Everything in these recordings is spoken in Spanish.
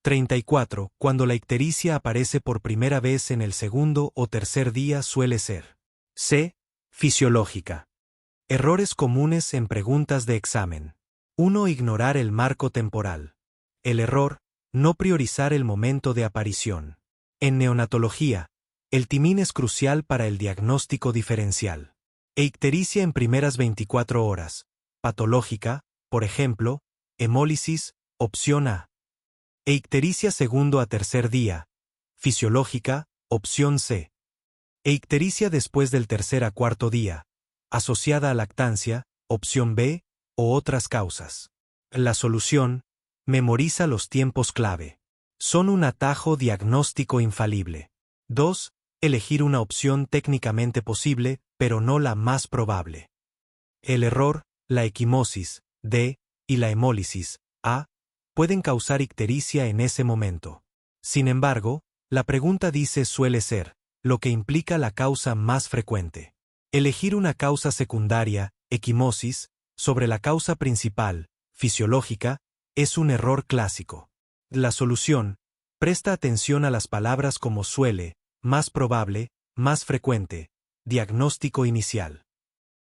34. Cuando la ictericia aparece por primera vez en el segundo o tercer día suele ser C. Fisiológica. Errores comunes en preguntas de examen. 1. Ignorar el marco temporal. El error, no priorizar el momento de aparición. En neonatología, el timín es crucial para el diagnóstico diferencial. Ictericia en primeras 24 horas. Patológica, por ejemplo, hemólisis, opción A. Ictericia segundo a tercer día. Fisiológica, opción C. Ictericia después del tercer a cuarto día, asociada a lactancia, opción B, o otras causas. La solución: memoriza los tiempos clave. Son un atajo diagnóstico infalible. 2. Elegir una opción técnicamente posible, pero no la más probable. El error, la equimosis, D, y la hemólisis, A, pueden causar ictericia en ese momento. Sin embargo, la pregunta dice suele ser, lo que implica la causa más frecuente. Elegir una causa secundaria, equimosis, sobre la causa principal, fisiológica, es un error clásico. La solución: presta atención a las palabras como suele, más probable, más frecuente, diagnóstico inicial.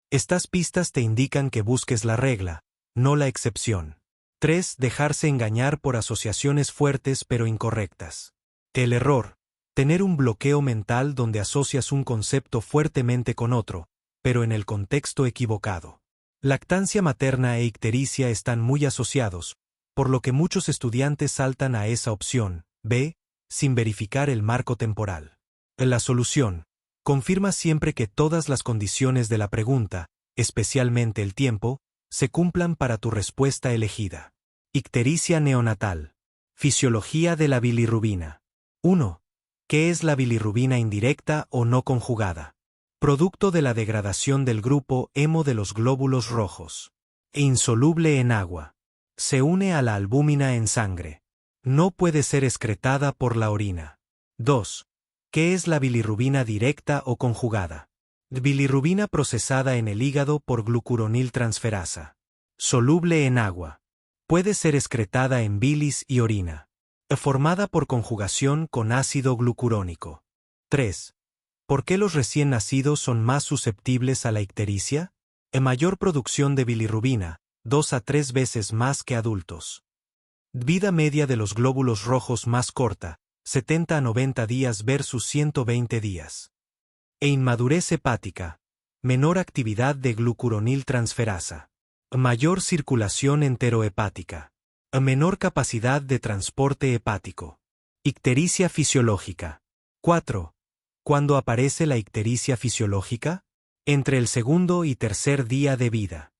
Estas pistas te indican que busques la regla, no la excepción. 3. Dejarse engañar por asociaciones fuertes pero incorrectas. El error: tener un bloqueo mental donde asocias un concepto fuertemente con otro, pero en el contexto equivocado. Lactancia materna e ictericia están muy asociados, por lo que muchos estudiantes saltan a esa opción, B, sin verificar el marco temporal. La solución: confirma siempre que todas las condiciones de la pregunta, especialmente el tiempo, se cumplan para tu respuesta elegida. Ictericia neonatal. Fisiología de la bilirrubina. 1. ¿Qué es la bilirrubina indirecta o no conjugada? Producto de la degradación del grupo hemo de los glóbulos rojos. Insoluble en agua. Se une a la albúmina en sangre. No puede ser excretada por la orina. 2. ¿Qué es la bilirrubina directa o conjugada? Bilirrubina procesada en el hígado por glucuroniltransferasa. Soluble en agua. Puede ser excretada en bilis y orina. Formada por conjugación con ácido glucurónico. 3. ¿Por qué los recién nacidos son más susceptibles a la ictericia? Mayor producción de bilirrubina, 2 a 3 veces más que adultos. Vida media de los glóbulos rojos más corta, 70 a 90 días versus 120 días. Inmadurez hepática. Menor actividad de glucuroniltransferasa. Mayor circulación enterohepática. Menor capacidad de transporte hepático. Ictericia fisiológica. 4. ¿Cuándo aparece la ictericia fisiológica? Entre el segundo y tercer día de vida.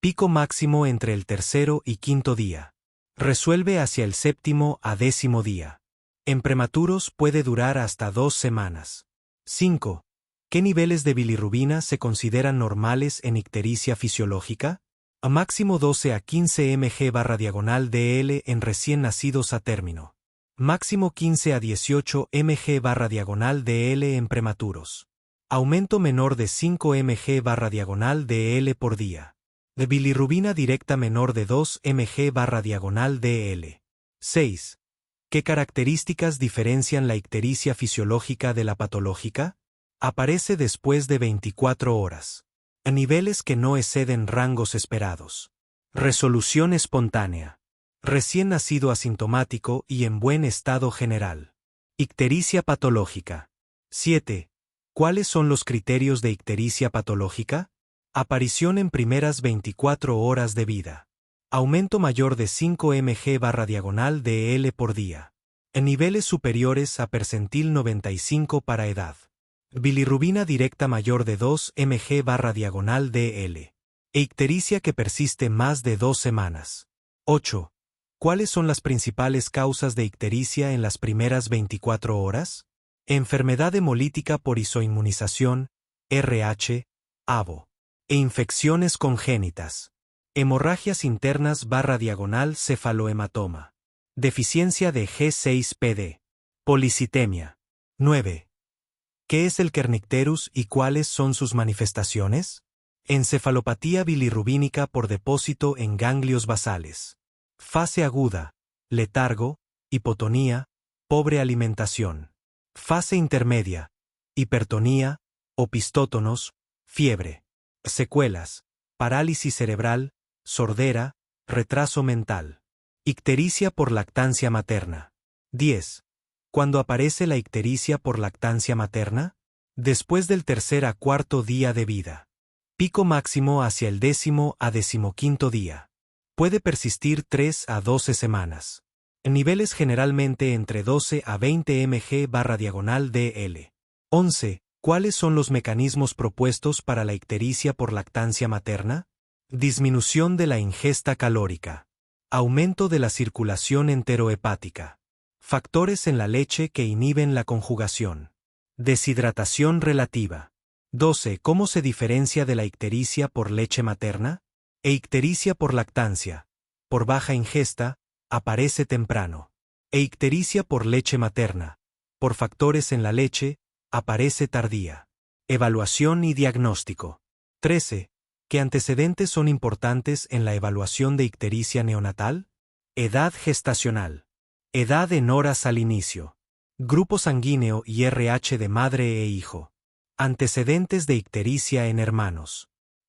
Pico máximo entre el tercero y quinto día. Resuelve hacia el séptimo a 10º día. En prematuros puede durar hasta 2 semanas. 5. ¿Qué niveles de bilirrubina se consideran normales en ictericia fisiológica? A máximo 12 a 15 mg/dl en recién nacidos a término. Máximo 15 a 18 mg/dl en prematuros. Aumento menor de 5 mg/dl por día. De bilirrubina directa menor de 2 mg/dl. 6. ¿Qué características diferencian la ictericia fisiológica de la patológica? Aparece después de 24 horas. A niveles que no exceden rangos esperados. Resolución espontánea. Recién nacido asintomático y en buen estado general. Ictericia patológica. 7. ¿Cuáles son los criterios de ictericia patológica? Aparición en primeras 24 horas de vida. Aumento mayor de 5 mg/dl por día. En niveles superiores a percentil 95 para edad. Bilirrubina directa mayor de 2 mg/dl. Ictericia que persiste más de 2 semanas. 8. ¿Cuáles son las principales causas de ictericia en las primeras 24 horas? Enfermedad hemolítica por isoinmunización, RH, AVO. E infecciones congénitas. Hemorragias internas / cefalohematoma. Deficiencia de G6PD. Policitemia. 9. ¿Qué es el kernicterus y cuáles son sus manifestaciones? Encefalopatía bilirrubínica por depósito en ganglios basales. Fase aguda, letargo, hipotonía, pobre alimentación. Fase intermedia, hipertonía, opistótonos, fiebre. Secuelas, parálisis cerebral, sordera, retraso mental. Ictericia por lactancia materna. 10. ¿Cuándo aparece la ictericia por lactancia materna? Después del tercer a cuarto día de vida. Pico máximo hacia el 10º a 15º día. Puede persistir 3 a 12 semanas. Niveles generalmente entre 12 a 20 mg/dl. 11. ¿Cuáles son los mecanismos propuestos para la ictericia por lactancia materna? Disminución de la ingesta calórica. Aumento de la circulación enterohepática. Factores en la leche que inhiben la conjugación. Deshidratación relativa. 12. ¿Cómo se diferencia de la ictericia por leche materna? Ictericia por lactancia, por baja ingesta, aparece temprano. Ictericia por leche materna, por factores en la leche, aparece tardía. Evaluación y diagnóstico. 13. ¿Qué antecedentes son importantes en la evaluación de ictericia neonatal? Edad gestacional. Edad en horas al inicio. Grupo sanguíneo y RH de madre e hijo. Antecedentes de ictericia en hermanos.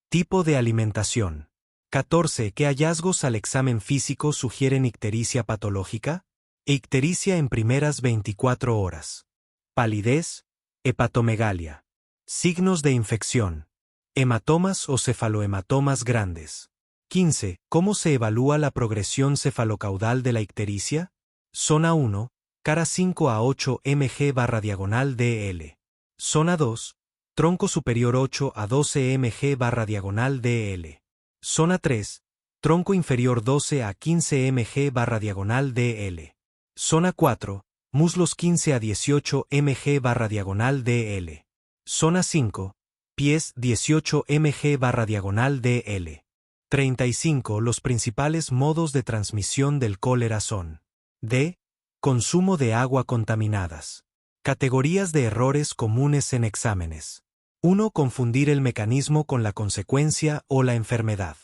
Tipo de alimentación. 14. ¿Qué hallazgos al examen físico sugieren ictericia patológica? Ictericia en primeras 24 horas. Palidez, hepatomegalia. Signos de infección. Hematomas o cefalohematomas grandes. 15. ¿Cómo se evalúa la progresión cefalocaudal de la ictericia? Zona 1, cara 5 a 8 mg/dl. Zona 2, tronco superior 8 a 12 mg/dl. Zona 3, tronco inferior 12 a 15 mg/dl. Zona 4, muslos 15 a 18 mg/dl. Zona 5, pies 18 mg/dl. 35. Los principales modos de transmisión del cólera son: D. Consumo de agua contaminadas. Categorías de errores comunes en exámenes. 1. Confundir el mecanismo con la consecuencia o la enfermedad.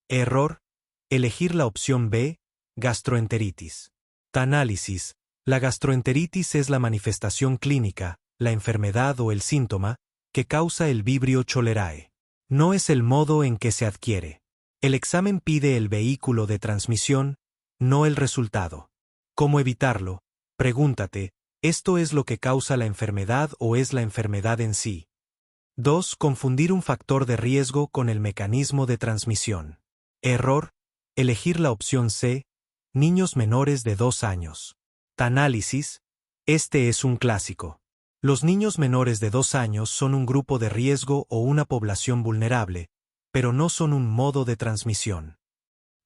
Error. Elegir la opción B, gastroenteritis. Análisis. La gastroenteritis es la manifestación clínica, la enfermedad o el síntoma, que causa el Vibrio cholerae. No es el modo en que se adquiere. El examen pide el vehículo de transmisión, no el resultado. ¿Cómo evitarlo? Pregúntate, ¿esto es lo que causa la enfermedad o es la enfermedad en sí? 2. Confundir un factor de riesgo con el mecanismo de transmisión. Error. Elegir la opción C, niños menores de 2 años. Análisis. Este es un clásico. Los niños menores de 2 años son un grupo de riesgo o una población vulnerable, pero no son un modo de transmisión.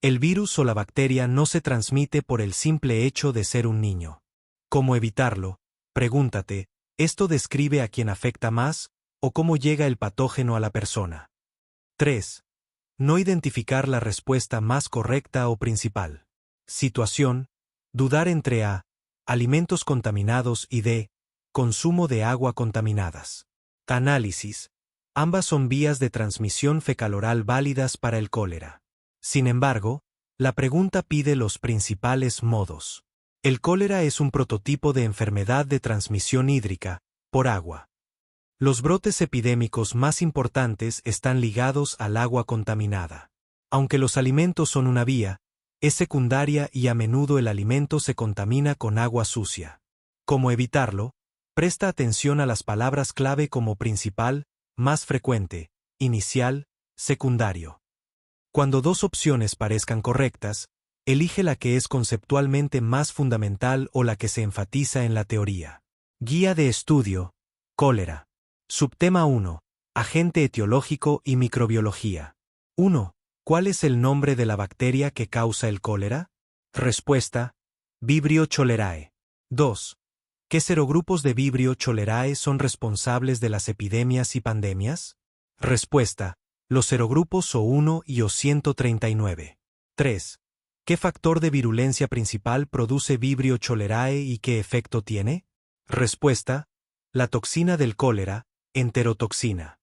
El virus o la bacteria no se transmite por el simple hecho de ser un niño. ¿Cómo evitarlo? Pregúntate, ¿esto describe a quien afecta más, o cómo llega el patógeno a la persona? 3. No identificar la respuesta más correcta o principal. Situación. Dudar entre A. Alimentos contaminados y D. Consumo de agua contaminadas. Análisis. Ambas son vías de transmisión fecaloral válidas para el cólera. Sin embargo, la pregunta pide los principales modos. El cólera es un prototipo de enfermedad de transmisión hídrica, por agua. Los brotes epidémicos más importantes están ligados al agua contaminada. Aunque los alimentos son una vía, es secundaria y a menudo el alimento se contamina con agua sucia. ¿Cómo evitarlo? Presta atención a las palabras clave como principal, más frecuente, inicial, secundario. Cuando dos opciones parezcan correctas, elige la que es conceptualmente más fundamental o la que se enfatiza en la teoría. Guía de estudio. Cólera. Subtema 1. Agente etiológico y microbiología. 1. ¿Cuál es el nombre de la bacteria que causa el cólera? Respuesta. Vibrio cholerae. 2. ¿Qué serogrupos de Vibrio cholerae son responsables de las epidemias y pandemias? Respuesta. Los serogrupos O1 y O139. 3. ¿Qué factor de virulencia principal produce Vibrio cholerae y qué efecto tiene? Respuesta. La toxina del cólera, enterotoxina.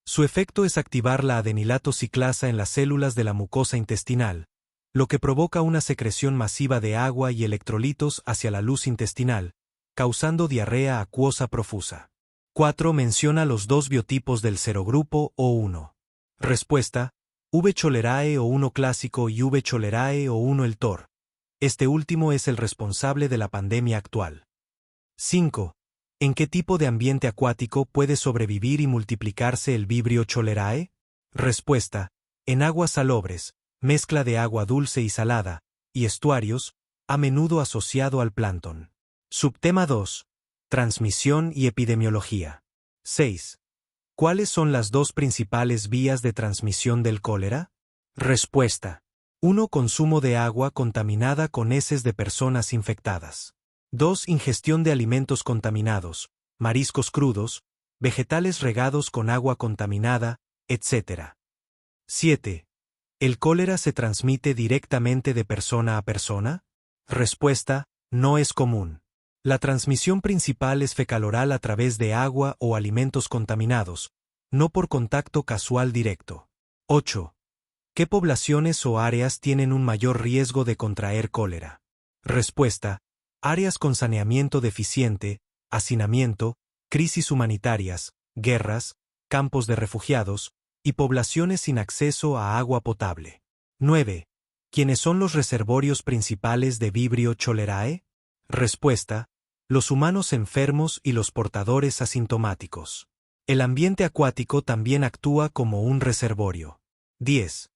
Su efecto es activar la adenilato ciclasa en las células de la mucosa intestinal, lo que provoca una secreción masiva de agua y electrolitos hacia la luz intestinal, causando diarrea acuosa profusa. 4. Menciona los dos biotipos del serogrupo O1. Respuesta: V. cholerae O1 clásico y V. cholerae O1 el TOR. Este último es el responsable de la pandemia actual. 5. ¿En qué tipo de ambiente acuático puede sobrevivir y multiplicarse el Vibrio cholerae? Respuesta: en aguas salobres, mezcla de agua dulce y salada, y estuarios, a menudo asociado al plancton. Subtema 2. Transmisión y epidemiología. 6. ¿Cuáles son las dos principales vías de transmisión del cólera? Respuesta: 1. Consumo de agua contaminada con heces de personas infectadas. 2. Ingestión de alimentos contaminados, mariscos crudos, vegetales regados con agua contaminada, etc. 7. ¿El cólera se transmite directamente de persona a persona? Respuesta: no es común. La transmisión principal es fecal-oral a través de agua o alimentos contaminados, no por contacto casual directo. 8. ¿Qué poblaciones o áreas tienen un mayor riesgo de contraer cólera? Respuesta: áreas con saneamiento deficiente, hacinamiento, crisis humanitarias, guerras, campos de refugiados, y poblaciones sin acceso a agua potable. 9. ¿Quiénes son los reservorios principales de Vibrio cholerae? Respuesta: los humanos enfermos y los portadores asintomáticos. El ambiente acuático también actúa como un reservorio. 10.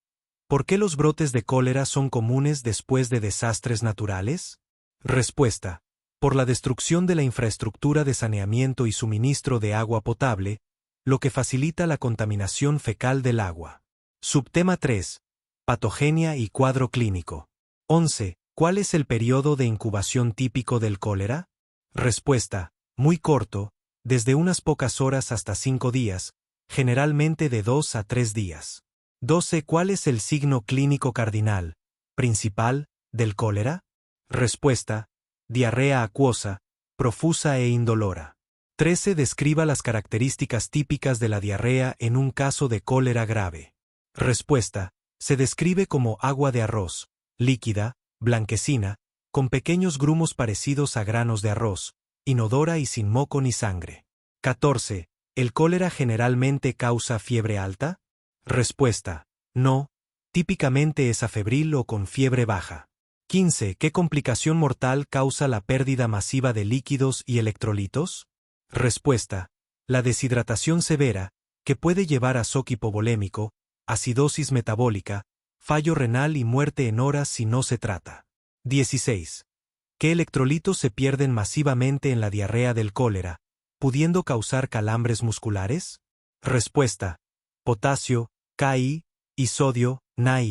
¿Por qué los brotes de cólera son comunes después de desastres naturales? Respuesta: por la destrucción de la infraestructura de saneamiento y suministro de agua potable, lo que facilita la contaminación fecal del agua. Subtema 3. Patogenia y cuadro clínico. 11. ¿Cuál es el periodo de incubación típico del cólera? Respuesta: muy corto, desde unas pocas horas hasta 5 días, generalmente de 2 a 3 días. 12. ¿Cuál es el signo clínico cardinal, principal, del cólera? Respuesta: diarrea acuosa, profusa e indolora. 13. Describa las características típicas de la diarrea en un caso de cólera grave. Respuesta: se describe como agua de arroz, líquida, blanquecina, con pequeños grumos parecidos a granos de arroz, inodora y sin moco ni sangre. 14. ¿El cólera generalmente causa fiebre alta? Respuesta: no, típicamente es afebril o con fiebre baja. 15. ¿Qué complicación mortal causa la pérdida masiva de líquidos y electrolitos? Respuesta: la deshidratación severa, que puede llevar a shock hipovolémico, acidosis metabólica, fallo renal y muerte en horas si no se trata. 16. ¿Qué electrolitos se pierden masivamente en la diarrea del cólera, pudiendo causar calambres musculares? Respuesta: potasio, Ki, y sodio, Na.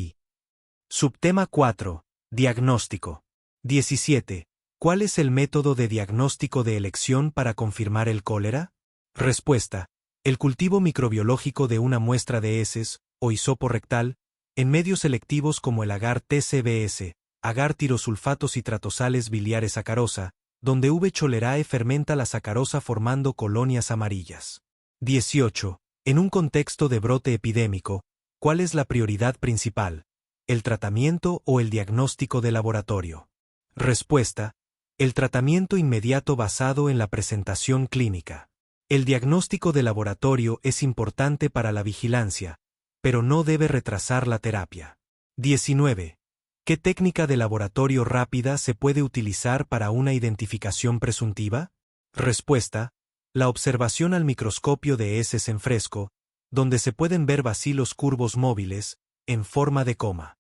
Subtema 4. Diagnóstico. 17. ¿Cuál es el método de diagnóstico de elección para confirmar el cólera? Respuesta: el cultivo microbiológico de una muestra de heces, o hisopo rectal, en medios selectivos como el agar TCBS, agar tirosulfato citratosales biliares sacarosa, donde V. cholerae fermenta la sacarosa formando colonias amarillas. 18. En un contexto de brote epidémico, ¿cuál es la prioridad principal? ¿El tratamiento o el diagnóstico de laboratorio? Respuesta: el tratamiento inmediato basado en la presentación clínica. El diagnóstico de laboratorio es importante para la vigilancia, pero no debe retrasar la terapia. 19. ¿Qué técnica de laboratorio rápida se puede utilizar para una identificación presuntiva? Respuesta: la observación al microscopio de heces en fresco, donde se pueden ver bacilos curvos móviles, en forma de coma.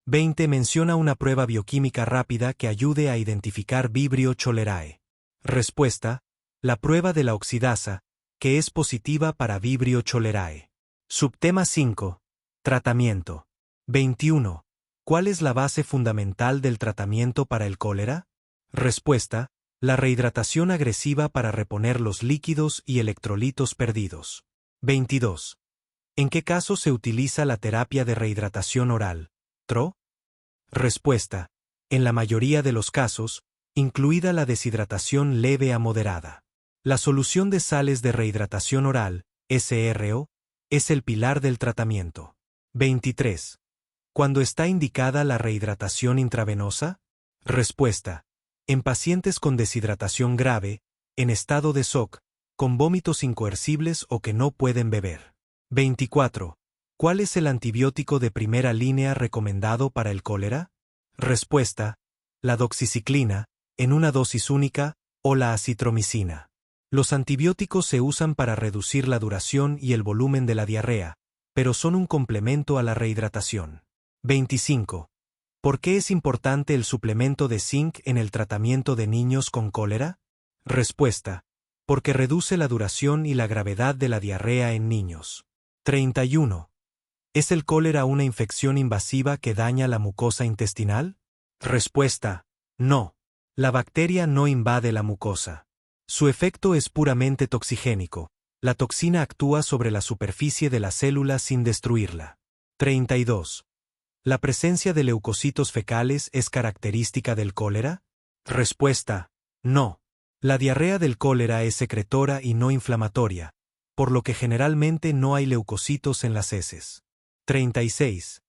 20. Menciona una prueba bioquímica rápida que ayude a identificar Vibrio cholerae. Respuesta: la prueba de la oxidasa, que es positiva para Vibrio cholerae. Subtema 5. Tratamiento. 21. ¿Cuál es la base fundamental del tratamiento para el cólera? Respuesta: la rehidratación agresiva para reponer los líquidos y electrolitos perdidos. 22. ¿En qué caso se utiliza la terapia de rehidratación oral, TRO? Respuesta: en la mayoría de los casos, incluida la deshidratación leve a moderada. La solución de sales de rehidratación oral, SRO, es el pilar del tratamiento. 23. ¿Cuándo está indicada la rehidratación intravenosa? Respuesta. En pacientes con deshidratación grave, en estado de shock, con vómitos incoercibles o que no pueden beber. 24. ¿Cuál es el antibiótico de primera línea recomendado para el cólera? Respuesta. La doxiciclina, en una dosis única, o la acitromicina. Los antibióticos se usan para reducir la duración y el volumen de la diarrea, pero son un complemento a la rehidratación. 25. ¿Por qué es importante el suplemento de zinc en el tratamiento de niños con cólera? Respuesta. Porque reduce la duración y la gravedad de la diarrea en niños. 31. ¿Es el cólera una infección invasiva que daña la mucosa intestinal? Respuesta. No. La bacteria no invade la mucosa. Su efecto es puramente toxigénico. La toxina actúa sobre la superficie de la célula sin destruirla. 32. ¿La presencia de leucocitos fecales es característica del cólera? Respuesta. No. La diarrea del cólera es secretora y no inflamatoria, por lo que generalmente no hay leucocitos en las heces. 36.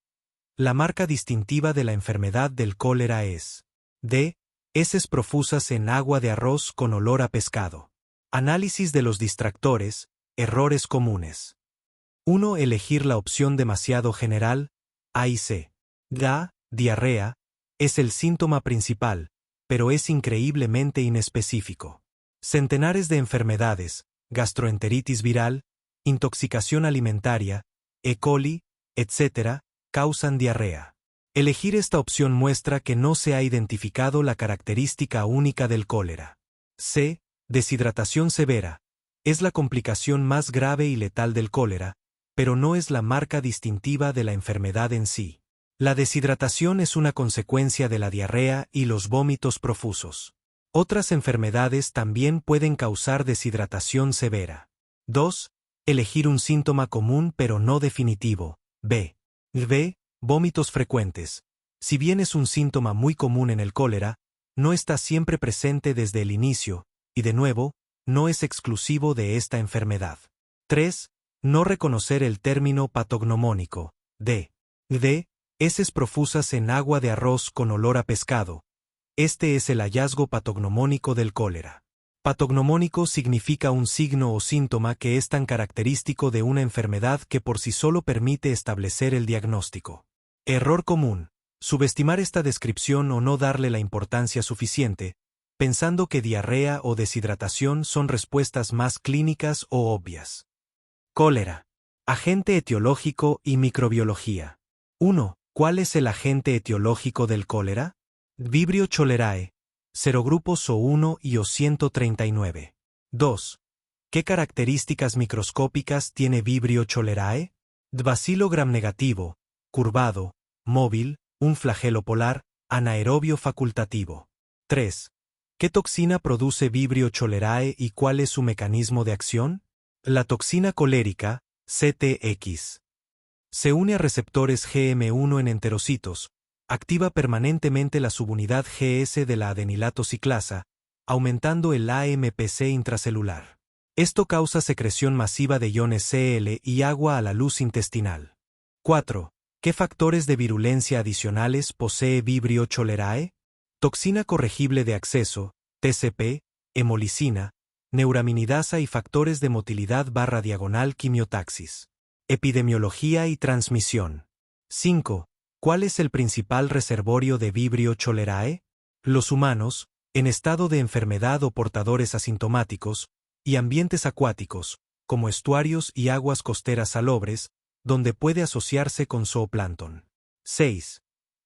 La marca distintiva de la enfermedad del cólera es D. Heces profusas en agua de arroz con olor a pescado. Análisis de los distractores, errores comunes. 1. Elegir la opción demasiado general, A y C. Diarrea, es el síntoma principal, pero es increíblemente inespecífico. Centenares de enfermedades, gastroenteritis viral, intoxicación alimentaria, E. coli, etc., causan diarrea. Elegir esta opción muestra que no se ha identificado la característica única del cólera. C. Deshidratación severa. Es la complicación más grave y letal del cólera, pero no es la marca distintiva de la enfermedad en sí. La deshidratación es una consecuencia de la diarrea y los vómitos profusos. Otras enfermedades también pueden causar deshidratación severa. 2. Elegir un síntoma común pero no definitivo. B. Vómitos frecuentes. Si bien es un síntoma muy común en el cólera, no está siempre presente desde el inicio, y de nuevo, no es exclusivo de esta enfermedad. 3. No reconocer el término patognomónico. D. Heces profusas en agua de arroz con olor a pescado. Este es el hallazgo patognomónico del cólera. Patognomónico significa un signo o síntoma que es tan característico de una enfermedad que por sí solo permite establecer el diagnóstico. Error común. Subestimar esta descripción o no darle la importancia suficiente, pensando que diarrea o deshidratación son respuestas más clínicas o obvias. Cólera. Agente etiológico y microbiología. 1. ¿Cuál es el agente etiológico del cólera? Vibrio cholerae. Serogrupos O1 y O139. 2. ¿Qué características microscópicas tiene Vibrio cholerae? Bacilo gram negativo, curvado, móvil, un flagelo polar, anaerobio facultativo. 3. ¿Qué toxina produce Vibrio cholerae y cuál es su mecanismo de acción? La toxina colérica, CTX. Se une a receptores GM1 en enterocitos, activa permanentemente la subunidad GS de la adenilato ciclasa, aumentando el AMPC intracelular. Esto causa secreción masiva de iones Cl y agua a la luz intestinal. 4. ¿Qué factores de virulencia adicionales posee Vibrio cholerae? Toxina corregible de acceso, TCP, hemolicina, neuraminidasa y factores de motilidad /diagonal quimiotaxis. Epidemiología y transmisión. 5. ¿Cuál es el principal reservorio de Vibrio cholerae? Los humanos, en estado de enfermedad o portadores asintomáticos, y ambientes acuáticos, como estuarios y aguas costeras salobres, donde puede asociarse con zooplancton. 6.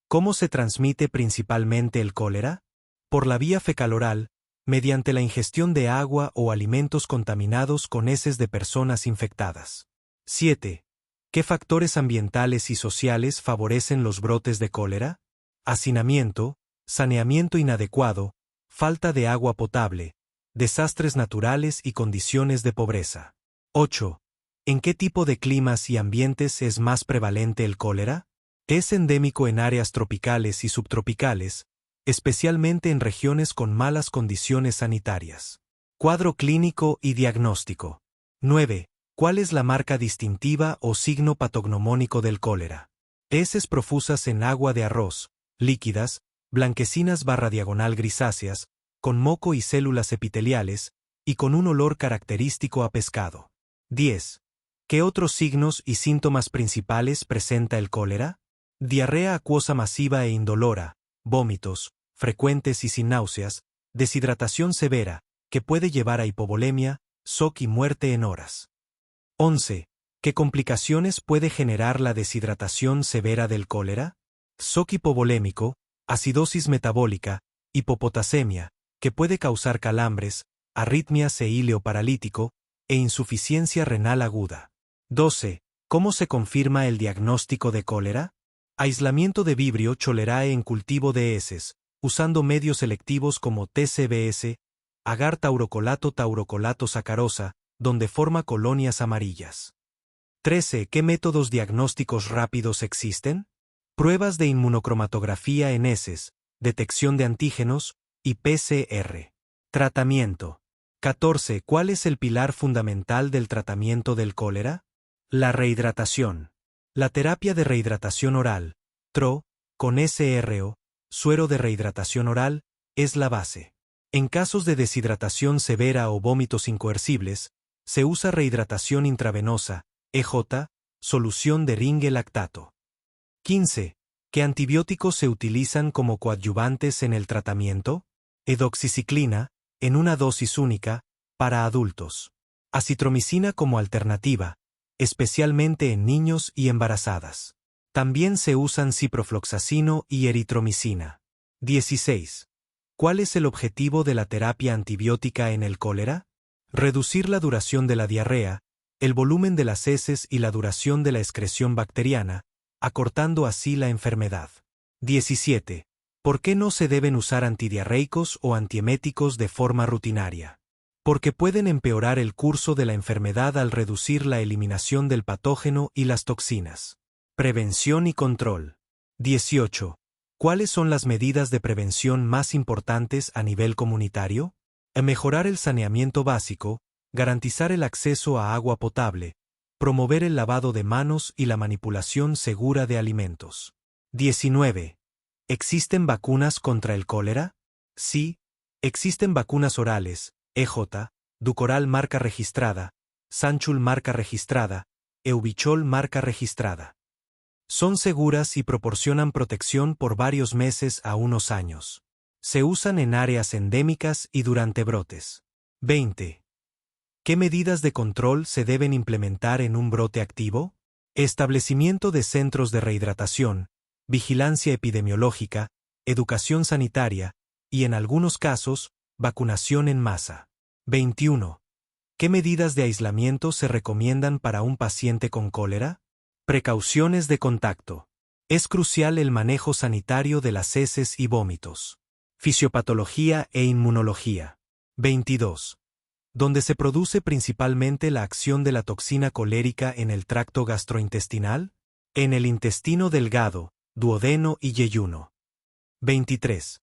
¿Cómo se transmite principalmente el cólera? Por la vía fecal-oral, mediante la ingestión de agua o alimentos contaminados con heces de personas infectadas. 7. ¿Qué factores ambientales y sociales favorecen los brotes de cólera? Hacinamiento, saneamiento inadecuado, falta de agua potable, desastres naturales y condiciones de pobreza. 8. ¿En qué tipo de climas y ambientes es más prevalente el cólera? Es endémico en áreas tropicales y subtropicales, especialmente en regiones con malas condiciones sanitarias. Cuadro clínico y diagnóstico. 9. ¿Cuál es la marca distintiva o signo patognomónico del cólera? Heces profusas en agua de arroz, líquidas, blanquecinas / diagonal grisáceas, con moco y células epiteliales, y con un olor característico a pescado. 10. ¿Qué otros signos y síntomas principales presenta el cólera? Diarrea acuosa masiva e indolora, vómitos, frecuentes y sin náuseas, deshidratación severa, que puede llevar a hipovolemia, shock y muerte en horas. 11. ¿Qué complicaciones puede generar la deshidratación severa del cólera? Shock hipovolémico, acidosis metabólica, hipopotasemia, que puede causar calambres, arritmias e híleo paralítico, e insuficiencia renal aguda. 12. ¿Cómo se confirma el diagnóstico de cólera? Aislamiento de Vibrio cholerae en cultivo de heces, usando medios selectivos como TCBS, agar taurocolato sacarosa, donde forma colonias amarillas. 13. ¿Qué métodos diagnósticos rápidos existen? Pruebas de inmunocromatografía en heces, detección de antígenos, y PCR. Tratamiento. 14. ¿Cuál es el pilar fundamental del tratamiento del cólera? La rehidratación. La terapia de rehidratación oral, TRO, con SRO, suero de rehidratación oral, es la base. En casos de deshidratación severa o vómitos incoercibles, se usa rehidratación intravenosa, EJ, solución de ringue lactato. 15. ¿Qué antibióticos se utilizan como coadyuvantes en el tratamiento? Edoxiciclina, en una dosis única, para adultos. Acitromicina como alternativa, especialmente en niños y embarazadas. También se usan ciprofloxacino y eritromicina. 16. ¿Cuál es el objetivo de la terapia antibiótica en el cólera? Reducir la duración de la diarrea, el volumen de las heces y la duración de la excreción bacteriana, acortando así la enfermedad. 17. ¿Por qué no se deben usar antidiarreicos o antieméticos de forma rutinaria? Porque pueden empeorar el curso de la enfermedad al reducir la eliminación del patógeno y las toxinas. Prevención y control. 18. ¿Cuáles son las medidas de prevención más importantes a nivel comunitario? Mejorar el saneamiento básico, garantizar el acceso a agua potable, promover el lavado de manos y la manipulación segura de alimentos. 19. ¿Existen vacunas contra el cólera? Sí, existen vacunas orales, EJ, Dukoral marca registrada, Sanchul marca registrada, Euvechol marca registrada. Son seguras y proporcionan protección por varios meses a unos años. Se usan en áreas endémicas y durante brotes. 20. ¿Qué medidas de control se deben implementar en un brote activo? Establecimiento de centros de rehidratación, vigilancia epidemiológica, educación sanitaria, y en algunos casos, vacunación en masa. 21. ¿Qué medidas de aislamiento se recomiendan para un paciente con cólera? Precauciones de contacto. Es crucial el manejo sanitario de las heces y vómitos. Fisiopatología e inmunología. 22. ¿Dónde se produce principalmente la acción de la toxina colérica en el tracto gastrointestinal? En el intestino delgado, duodeno y yeyuno. 23.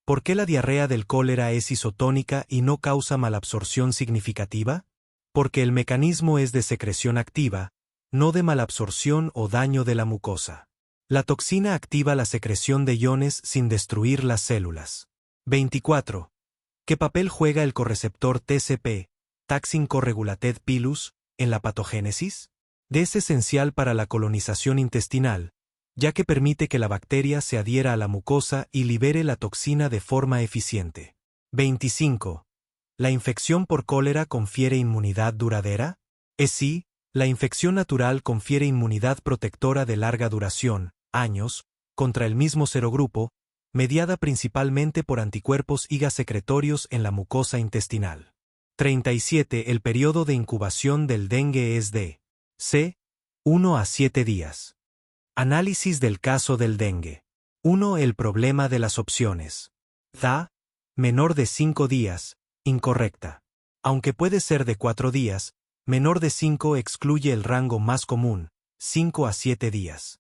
¿Por qué la diarrea del cólera es isotónica y no causa malabsorción significativa? Porque el mecanismo es de secreción activa, no de malabsorción o daño de la mucosa. La toxina activa la secreción de iones sin destruir las células. 24. ¿Qué papel juega el correceptor TCP, Taxin Corregulated Pilus, en la patogénesis? Es esencial para la colonización intestinal, ya que permite que la bacteria se adhiera a la mucosa y libere la toxina de forma eficiente. 25. ¿La infección por cólera confiere inmunidad duradera? Sí, la infección natural confiere inmunidad protectora de larga duración, años, contra el mismo serogrupo, mediada principalmente por anticuerpos IgA secretorios en la mucosa intestinal. 37. El periodo de incubación del dengue es de C. 1 a 7 días. Análisis del caso del dengue. 1. El problema de las opciones. DA, menor de 5 días, incorrecta. Aunque puede ser de 4 días, menor de 5 excluye el rango más común, 5 a 7 días.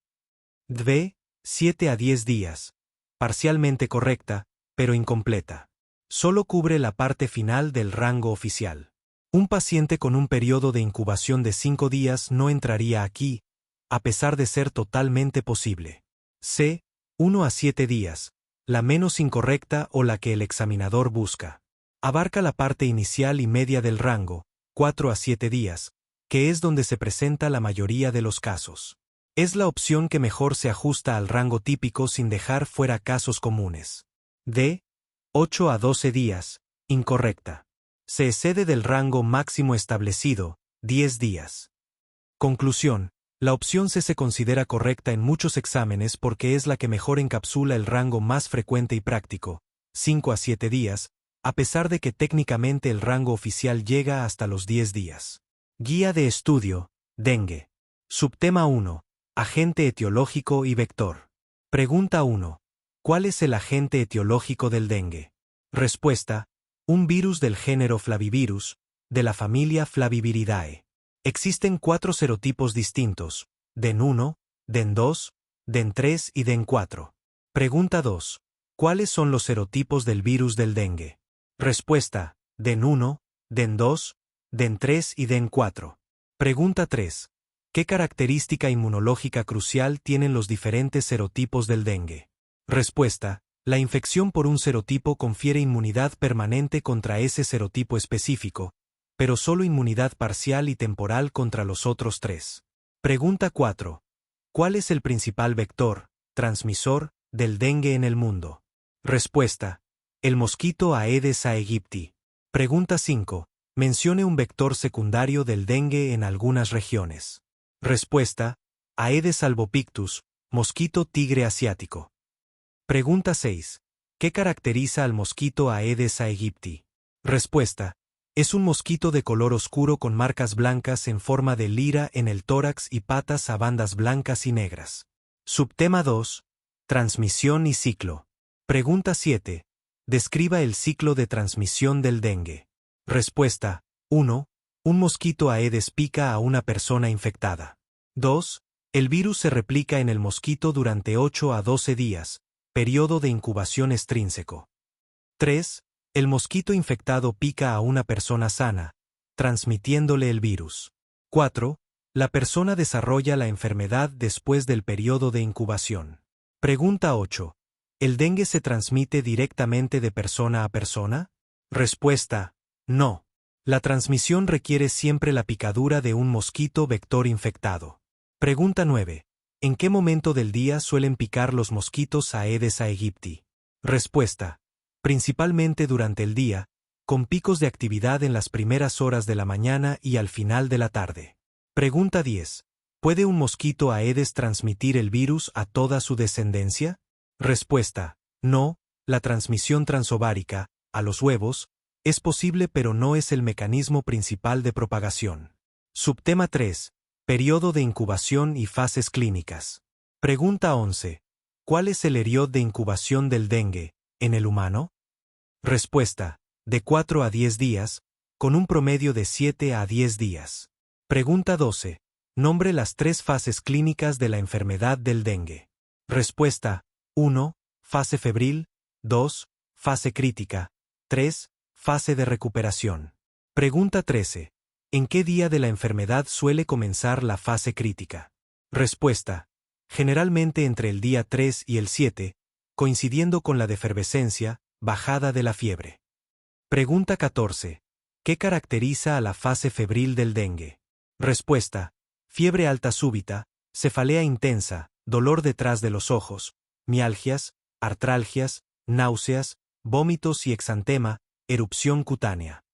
DB, 7 a 10 días. Parcialmente correcta, pero incompleta. Solo cubre la parte final del rango oficial. Un paciente con un periodo de incubación de 5 días no entraría aquí, a pesar de ser totalmente posible. C. 1 a 7 días, la menos incorrecta o la que el examinador busca. Abarca la parte inicial y media del rango, 4 a 7 días, que es donde se presenta la mayoría de los casos. Es la opción que mejor se ajusta al rango típico sin dejar fuera casos comunes. D. 8 a 12 días, incorrecta. Se excede del rango máximo establecido, 10 días. Conclusión. La opción C se considera correcta en muchos exámenes porque es la que mejor encapsula el rango más frecuente y práctico, 5 a 7 días, a pesar de que técnicamente el rango oficial llega hasta los 10 días. Guía de estudio, dengue. Subtema 1. Agente etiológico y vector. Pregunta 1. ¿Cuál es el agente etiológico del dengue? Respuesta. Un virus del género Flavivirus, de la familia Flaviviridae. Existen 4 serotipos distintos, DEN1, DEN2, DEN3 y DEN4. Pregunta 2. ¿Cuáles son los serotipos del virus del dengue? Respuesta. DEN1, DEN2, DEN3 y DEN4. Pregunta 3. ¿Qué característica inmunológica crucial tienen los diferentes serotipos del dengue? Respuesta. La infección por un serotipo confiere inmunidad permanente contra ese serotipo específico, pero solo inmunidad parcial y temporal contra los otros 3. Pregunta 4. ¿Cuál es el principal vector, transmisor, del dengue en el mundo? Respuesta. El mosquito Aedes aegypti. Pregunta 5. Mencione un vector secundario del dengue en algunas regiones. Respuesta. Aedes albopictus, mosquito tigre asiático. Pregunta 6. ¿Qué caracteriza al mosquito Aedes aegypti? Respuesta. Es un mosquito de color oscuro con marcas blancas en forma de lira en el tórax y patas a bandas blancas y negras. Subtema 2. Transmisión y ciclo. Pregunta 7. Describa el ciclo de transmisión del dengue. Respuesta. 1. Un mosquito Aedes pica a una persona infectada. 2. El virus se replica en el mosquito durante 8 a 12 días, periodo de incubación extrínseco. 3. El mosquito infectado pica a una persona sana, transmitiéndole el virus. 4. La persona desarrolla la enfermedad después del periodo de incubación. Pregunta 8. ¿El dengue se transmite directamente de persona a persona? Respuesta. No. La transmisión requiere siempre la picadura de un mosquito vector infectado. Pregunta 9. ¿En qué momento del día suelen picar los mosquitos Aedes aegypti? Respuesta. Principalmente durante el día, con picos de actividad en las primeras horas de la mañana y al final de la tarde. Pregunta 10. ¿Puede un mosquito Aedes transmitir el virus a toda su descendencia? Respuesta. No, la transmisión transovárica, a los huevos, es posible pero no es el mecanismo principal de propagación. Subtema 3. Periodo de incubación y fases clínicas. Pregunta 11. ¿Cuál es el periodo de incubación del dengue, en el humano? Respuesta. De 4 a 10 días, con un promedio de 7 a 10 días. Pregunta 12. Nombre las 3 fases clínicas de la enfermedad del dengue. Respuesta. 1. Fase febril. 2. Fase crítica. 3. Fase de recuperación. Pregunta 13. ¿En qué día de la enfermedad suele comenzar la fase crítica? Respuesta. Generalmente entre el día 3 y el 7, coincidiendo con la defervescencia, bajada de la fiebre. Pregunta 14. ¿Qué caracteriza a la fase febril del dengue? Respuesta. Fiebre alta súbita, cefalea intensa, dolor detrás de los ojos, mialgias, artralgias, náuseas, vómitos y exantema, erupción cutánea.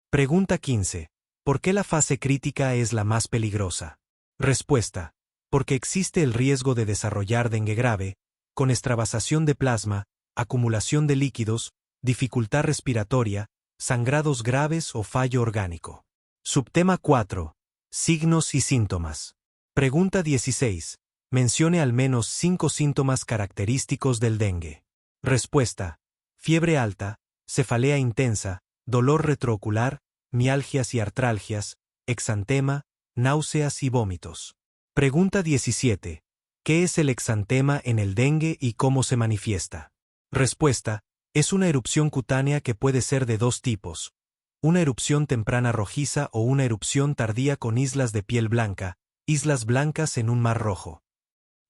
Pregunta 15. ¿Por qué la fase crítica es la más peligrosa? Respuesta. Porque existe el riesgo de desarrollar dengue grave, con extravasación de plasma, acumulación de líquidos, dificultad respiratoria, sangrados graves o fallo orgánico. Subtema 4. Signos y síntomas. Pregunta 16. Mencione al menos 5 síntomas característicos del dengue. Respuesta. Fiebre alta, cefalea intensa, dolor retroocular, mialgias y artralgias, exantema, náuseas y vómitos. Pregunta 17. ¿Qué es el exantema en el dengue y cómo se manifiesta? Respuesta. Es una erupción cutánea que puede ser de 2 tipos. Una erupción temprana rojiza o una erupción tardía con islas de piel blanca, Islas Blancas en un mar rojo.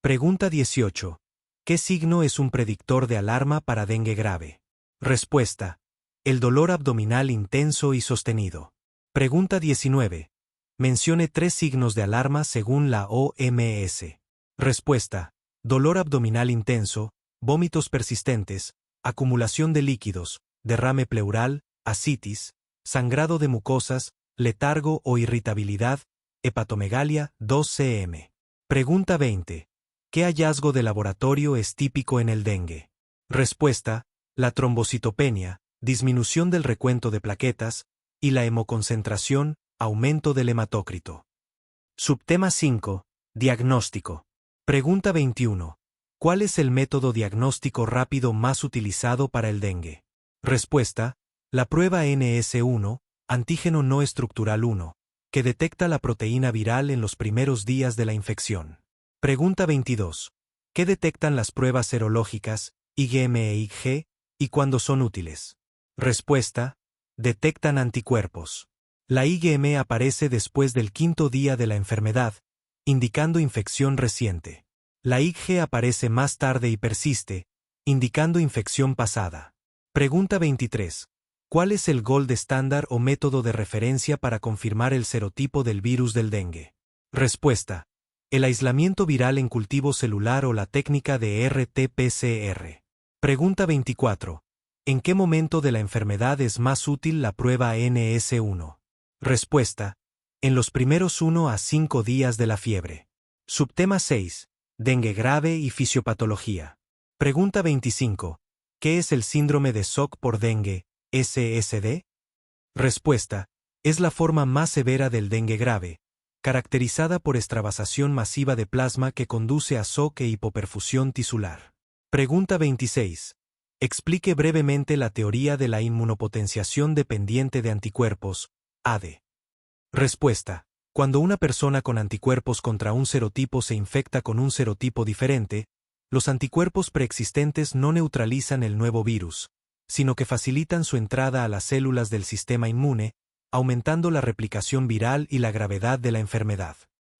Pregunta 18. ¿Qué signo es un predictor de alarma para dengue grave? Respuesta. El dolor abdominal intenso y sostenido. Pregunta 19. Mencione 3 signos de alarma según la OMS. Respuesta. Dolor abdominal intenso, vómitos persistentes, acumulación de líquidos, derrame pleural, ascitis, sangrado de mucosas, letargo o irritabilidad, hepatomegalia, 2 cm. Pregunta 20. ¿Qué hallazgo de laboratorio es típico en el dengue? Respuesta. La trombocitopenia, disminución del recuento de plaquetas, y la hemoconcentración, aumento del hematócrito. Subtema 5. Diagnóstico. Pregunta 21. ¿Cuál es el método diagnóstico rápido más utilizado para el dengue? Respuesta. La prueba NS1, antígeno no estructural 1, que detecta la proteína viral en los primeros días de la infección. Pregunta 22. ¿Qué detectan las pruebas serológicas, IgM e Ig, y cuándo son útiles? Respuesta. Detectan anticuerpos. La IgM aparece después del 5º día de la enfermedad, indicando infección reciente. La Ig aparece más tarde y persiste, indicando infección pasada. Pregunta 23. ¿Cuál es el gold estándar o método de referencia para confirmar el serotipo del virus del dengue? Respuesta. El aislamiento viral en cultivo celular o la técnica de RT-PCR. Pregunta 24. ¿En qué momento de la enfermedad es más útil la prueba NS1? Respuesta. En los primeros 1 a 5 días de la fiebre. Subtema 6. Dengue grave y fisiopatología. Pregunta 25. ¿Qué es el síndrome de shock por dengue, SSD? Respuesta. Es la forma más severa del dengue grave, caracterizada por extravasación masiva de plasma que conduce a shock e hipoperfusión tisular. Pregunta 26. Explique brevemente la teoría de la inmunopotenciación dependiente de anticuerpos, ADE. Respuesta. Cuando una persona con anticuerpos contra un serotipo se infecta con un serotipo diferente, los anticuerpos preexistentes no neutralizan el nuevo virus, sino que facilitan su entrada a las células del sistema inmune, aumentando la replicación viral y la gravedad de la enfermedad.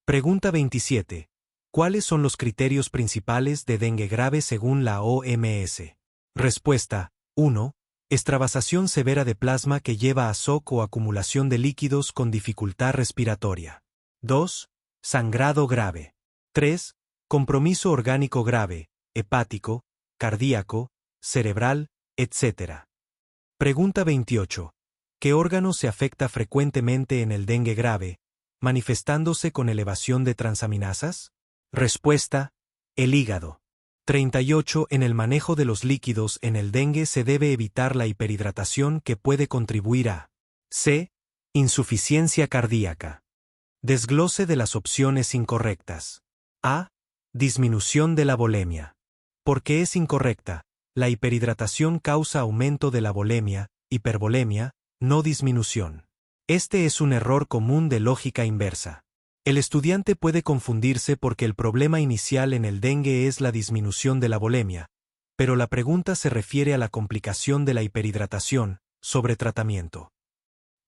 Pregunta 27. ¿Cuáles son los criterios principales de dengue grave según la OMS? Respuesta. 1. Extravasación severa de plasma que lleva a shock o acumulación de líquidos con dificultad respiratoria. 2. Sangrado grave. 3. Compromiso orgánico grave, hepático, cardíaco, cerebral, etc. Pregunta 28. ¿Qué órgano se afecta frecuentemente en el dengue grave, manifestándose con elevación de transaminasas? Respuesta. El hígado. 38. En el manejo de los líquidos en el dengue se debe evitar la hiperhidratación que puede contribuir a C. Insuficiencia cardíaca. Desglose de las opciones incorrectas. A. Disminución de la volemia. ¿Por qué es incorrecta? La hiperhidratación causa aumento de la volemia, hipervolemia, no disminución. Este es un error común de lógica inversa. El estudiante puede confundirse porque el problema inicial en el dengue es la disminución de la volemia, pero la pregunta se refiere a la complicación de la hiperhidratación, sobre tratamiento.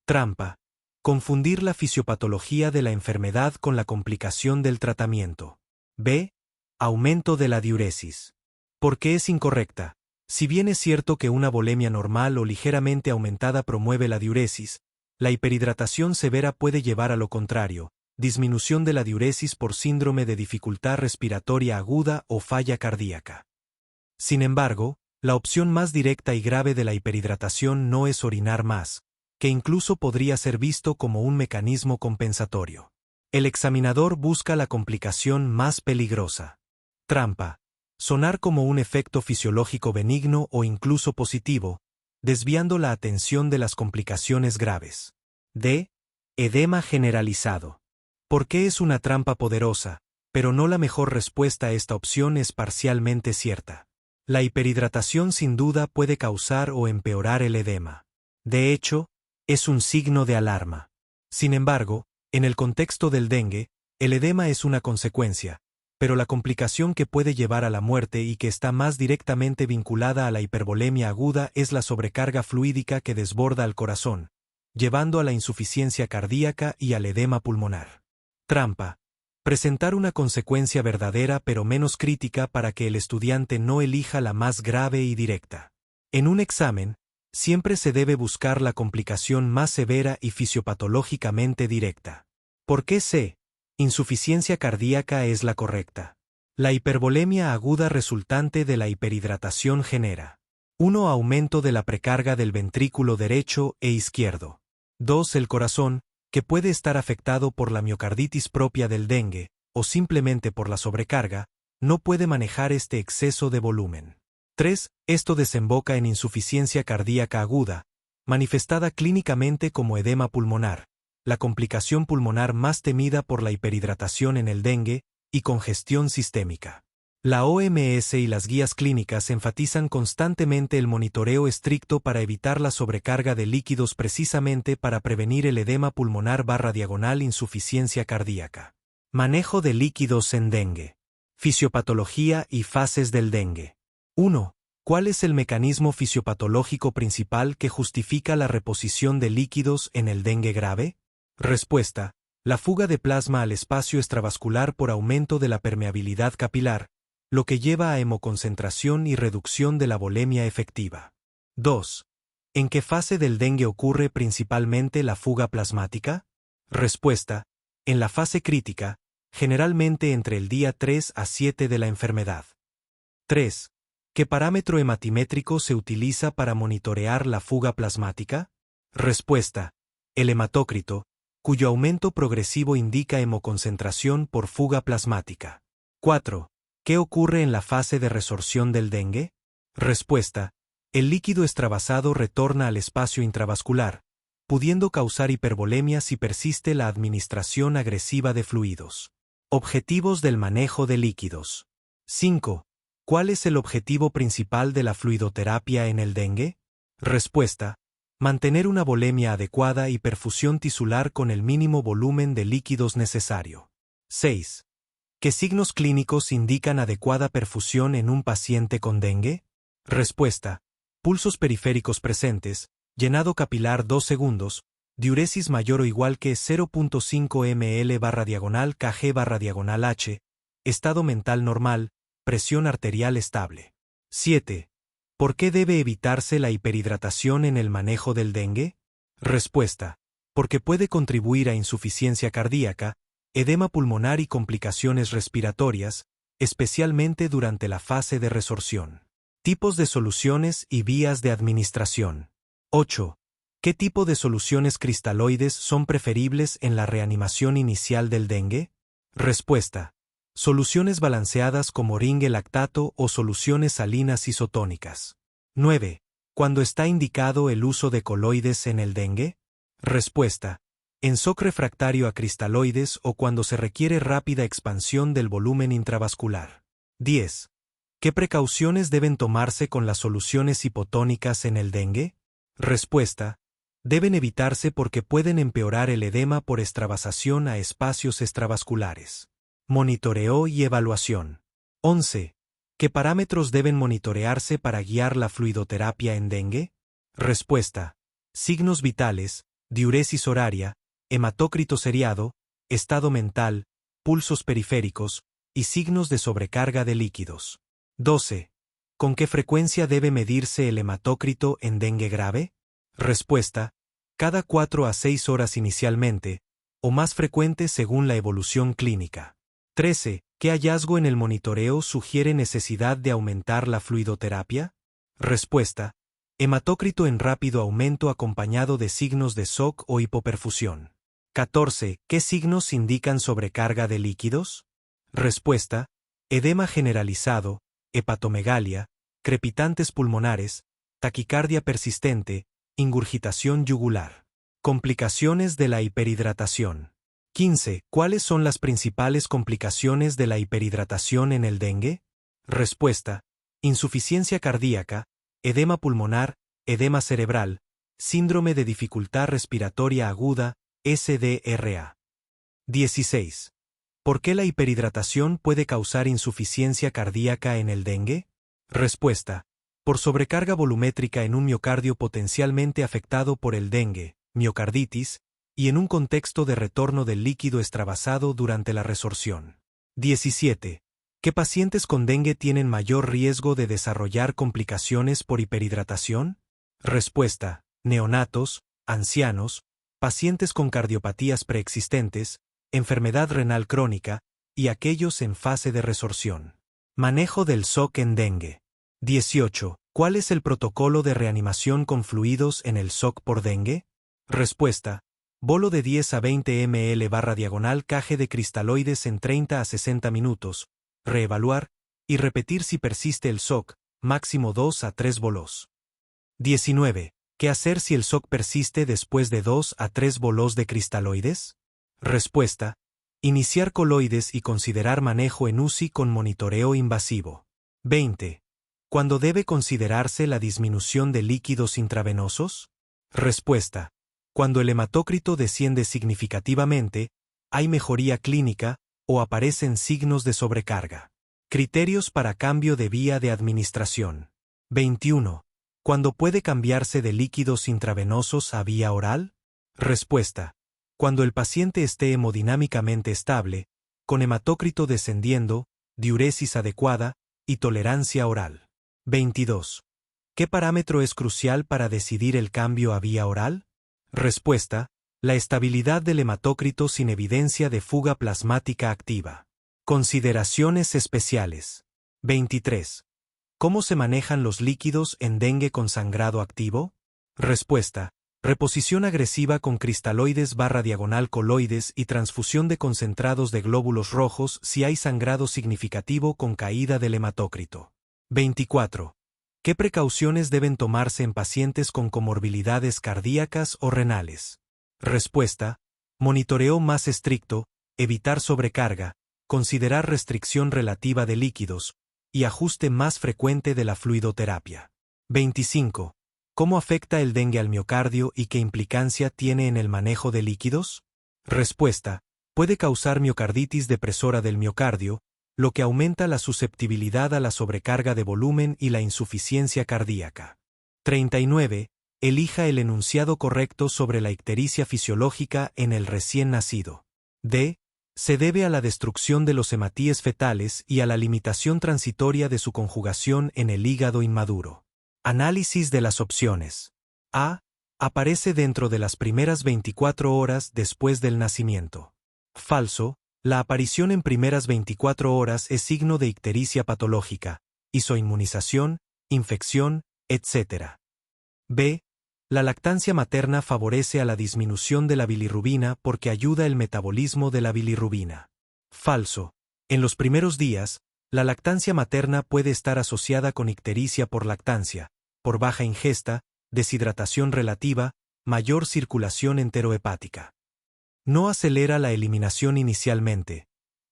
Trampa. Confundir la fisiopatología de la enfermedad con la complicación del tratamiento. B. Aumento de la diuresis. ¿Por qué es incorrecta? Si bien es cierto que una volemia normal o ligeramente aumentada promueve la diuresis, la hiperhidratación severa puede llevar a lo contrario, disminución de la diuresis por síndrome de dificultad respiratoria aguda o falla cardíaca. Sin embargo, la opción más directa y grave de la hiperhidratación no es orinar más, que incluso podría ser visto como un mecanismo compensatorio. El examinador busca la complicación más peligrosa. Trampa. Sonar como un efecto fisiológico benigno o incluso positivo, desviando la atención de las complicaciones graves. D. Edema generalizado. ¿Por qué es una trampa poderosa, pero no la mejor respuesta a esta opción es parcialmente cierta? La hiperhidratación sin duda puede causar o empeorar el edema. De hecho, es un signo de alarma. Sin embargo, en el contexto del dengue, el edema es una consecuencia, pero la complicación que puede llevar a la muerte y que está más directamente vinculada a la hipervolemia aguda es la sobrecarga fluídica que desborda al corazón, llevando a la insuficiencia cardíaca y al edema pulmonar. Trampa. Presentar una consecuencia verdadera pero menos crítica para que el estudiante no elija la más grave y directa. En un examen, siempre se debe buscar la complicación más severa y fisiopatológicamente directa. ¿Por qué C? Insuficiencia cardíaca es la correcta. La hipervolemia aguda resultante de la hiperhidratación genera 1. Aumento de la precarga del ventrículo derecho e izquierdo. 2. El corazón, que puede estar afectado por la miocarditis propia del dengue, o simplemente por la sobrecarga, no puede manejar este exceso de volumen. 3. Esto desemboca en insuficiencia cardíaca aguda, manifestada clínicamente como edema pulmonar, la complicación pulmonar más temida por la hiperhidratación en el dengue, y congestión sistémica. La OMS y las guías clínicas enfatizan constantemente el monitoreo estricto para evitar la sobrecarga de líquidos precisamente para prevenir el edema pulmonar / insuficiencia cardíaca. Manejo de líquidos en dengue. Fisiopatología y fases del dengue. 1. ¿Cuál es el mecanismo fisiopatológico principal que justifica la reposición de líquidos en el dengue grave? Respuesta: la fuga de plasma al espacio extravascular por aumento de la permeabilidad capilar, lo que lleva a hemoconcentración y reducción de la volemia efectiva. 2. ¿En qué fase del dengue ocurre principalmente la fuga plasmática? Respuesta: en la fase crítica, generalmente entre el día 3 a 7 de la enfermedad. 3. ¿Qué parámetro hematimétrico se utiliza para monitorear la fuga plasmática? Respuesta: el hematócrito, cuyo aumento progresivo indica hemoconcentración por fuga plasmática. 4. ¿Qué ocurre en la fase de resorción del dengue? Respuesta: el líquido extravasado retorna al espacio intravascular, pudiendo causar hipervolemia si persiste la administración agresiva de fluidos. Objetivos del manejo de líquidos. 5. ¿Cuál es el objetivo principal de la fluidoterapia en el dengue? Respuesta: mantener una volemia adecuada y perfusión tisular con el mínimo volumen de líquidos necesario. 6. ¿Qué signos clínicos indican adecuada perfusión en un paciente con dengue? Respuesta: pulsos periféricos presentes, llenado capilar 2 segundos, diuresis mayor o igual que 0.5 ml/kg/H, estado mental normal, presión arterial estable. 7. ¿Por qué debe evitarse la hiperhidratación en el manejo del dengue? Respuesta: porque puede contribuir a insuficiencia cardíaca, edema pulmonar y complicaciones respiratorias, especialmente durante la fase de resorción. Tipos de soluciones y vías de administración. 8. ¿Qué tipo de soluciones cristaloides son preferibles en la reanimación inicial del dengue? Respuesta: soluciones balanceadas como ringue lactato o soluciones salinas isotónicas. 9. ¿Cuándo está indicado el uso de coloides en el dengue? Respuesta: en shock refractario a cristaloides o cuando se requiere rápida expansión del volumen intravascular. 10. ¿Qué precauciones deben tomarse con las soluciones hipotónicas en el dengue? Respuesta: deben evitarse porque pueden empeorar el edema por extravasación a espacios extravasculares. Monitoreo y evaluación. 11. ¿Qué parámetros deben monitorearse para guiar la fluidoterapia en dengue? Respuesta: signos vitales, diuresis horaria, hematócrito seriado, estado mental, pulsos periféricos, y signos de sobrecarga de líquidos. 12. ¿Con qué frecuencia debe medirse el hematócrito en dengue grave? Respuesta: cada 4 a 6 horas inicialmente, o más frecuente según la evolución clínica. 13. ¿Qué hallazgo en el monitoreo sugiere necesidad de aumentar la fluidoterapia? Respuesta: hematócrito en rápido aumento acompañado de signos de shock o hipoperfusión. 14. ¿Qué signos indican sobrecarga de líquidos? Respuesta: edema generalizado, hepatomegalia, crepitantes pulmonares, taquicardia persistente, ingurgitación yugular. Complicaciones de la hiperhidratación. 15. ¿Cuáles son las principales complicaciones de la hiperhidratación en el dengue? Respuesta: insuficiencia cardíaca, edema pulmonar, edema cerebral, síndrome de dificultad respiratoria aguda, SDRA. 16. ¿Por qué la hiperhidratación puede causar insuficiencia cardíaca en el dengue? Respuesta: por sobrecarga volumétrica en un miocardio potencialmente afectado por el dengue, miocarditis, y en un contexto de retorno del líquido extravasado durante la resorción. 17. ¿Qué pacientes con dengue tienen mayor riesgo de desarrollar complicaciones por hiperhidratación? Respuesta: neonatos, ancianos, pacientes con cardiopatías preexistentes, enfermedad renal crónica, y aquellos en fase de resorción. Manejo del SOC en dengue. 18. ¿Cuál es el protocolo de reanimación con fluidos en el SOC por dengue? Respuesta: bolo de 10 a 20 ml/diagonal caje de cristaloides en 30 a 60 minutos, reevaluar, y repetir si persiste el SOC, máximo 2 a 3 bolos. 19. ¿Qué hacer si el SOC persiste después de 2 a 3 bolos de cristaloides? Respuesta: iniciar coloides y considerar manejo en UCI con monitoreo invasivo. 20. ¿Cuándo debe considerarse la disminución de líquidos intravenosos? Respuesta: cuando el hematócrito desciende significativamente, hay mejoría clínica, o aparecen signos de sobrecarga. Criterios para cambio de vía de administración. 21. ¿Cuándo puede cambiarse de líquidos intravenosos a vía oral? Respuesta: cuando el paciente esté hemodinámicamente estable, con hematócrito descendiendo, diuresis adecuada y tolerancia oral. 22. ¿Qué parámetro es crucial para decidir el cambio a vía oral? Respuesta: la estabilidad del hematócrito sin evidencia de fuga plasmática activa. Consideraciones especiales. 23. ¿Cómo se manejan los líquidos en dengue con sangrado activo? Respuesta: reposición agresiva con cristaloides/diagonal coloides y transfusión de concentrados de glóbulos rojos si hay sangrado significativo con caída del hematócrito. 24. ¿Qué precauciones deben tomarse en pacientes con comorbilidades cardíacas o renales? Respuesta: monitoreo más estricto, evitar sobrecarga, considerar restricción relativa de líquidos, y ajuste más frecuente de la fluidoterapia. 25. ¿Cómo afecta el dengue al miocardio y qué implicancia tiene en el manejo de líquidos? Respuesta: puede causar miocarditis depresora del miocardio, lo que aumenta la susceptibilidad a la sobrecarga de volumen y la insuficiencia cardíaca. 39. Elija el enunciado correcto sobre la ictericia fisiológica en el recién nacido. D. Se debe a la destrucción de los hematíes fetales y a la limitación transitoria de su conjugación en el hígado inmaduro. Análisis de las opciones. A. Aparece dentro de las primeras 24 horas después del nacimiento. Falso. La aparición en primeras 24 horas es signo de ictericia patológica, isoinmunización, infección, etc. B. La lactancia materna favorece a la disminución de la bilirrubina porque ayuda el metabolismo de la bilirrubina. Falso. En los primeros días, la lactancia materna puede estar asociada con ictericia por lactancia, por baja ingesta, deshidratación relativa, mayor circulación enterohepática. No acelera la eliminación inicialmente,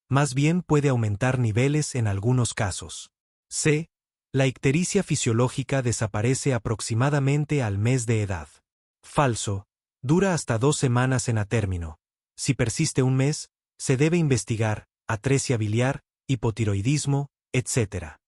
más bien puede aumentar niveles en algunos casos. C. La ictericia fisiológica desaparece aproximadamente al mes de edad. Falso. Dura hasta 2 semanas en atérmino. Si persiste un mes, se debe investigar atresia biliar, hipotiroidismo, etc.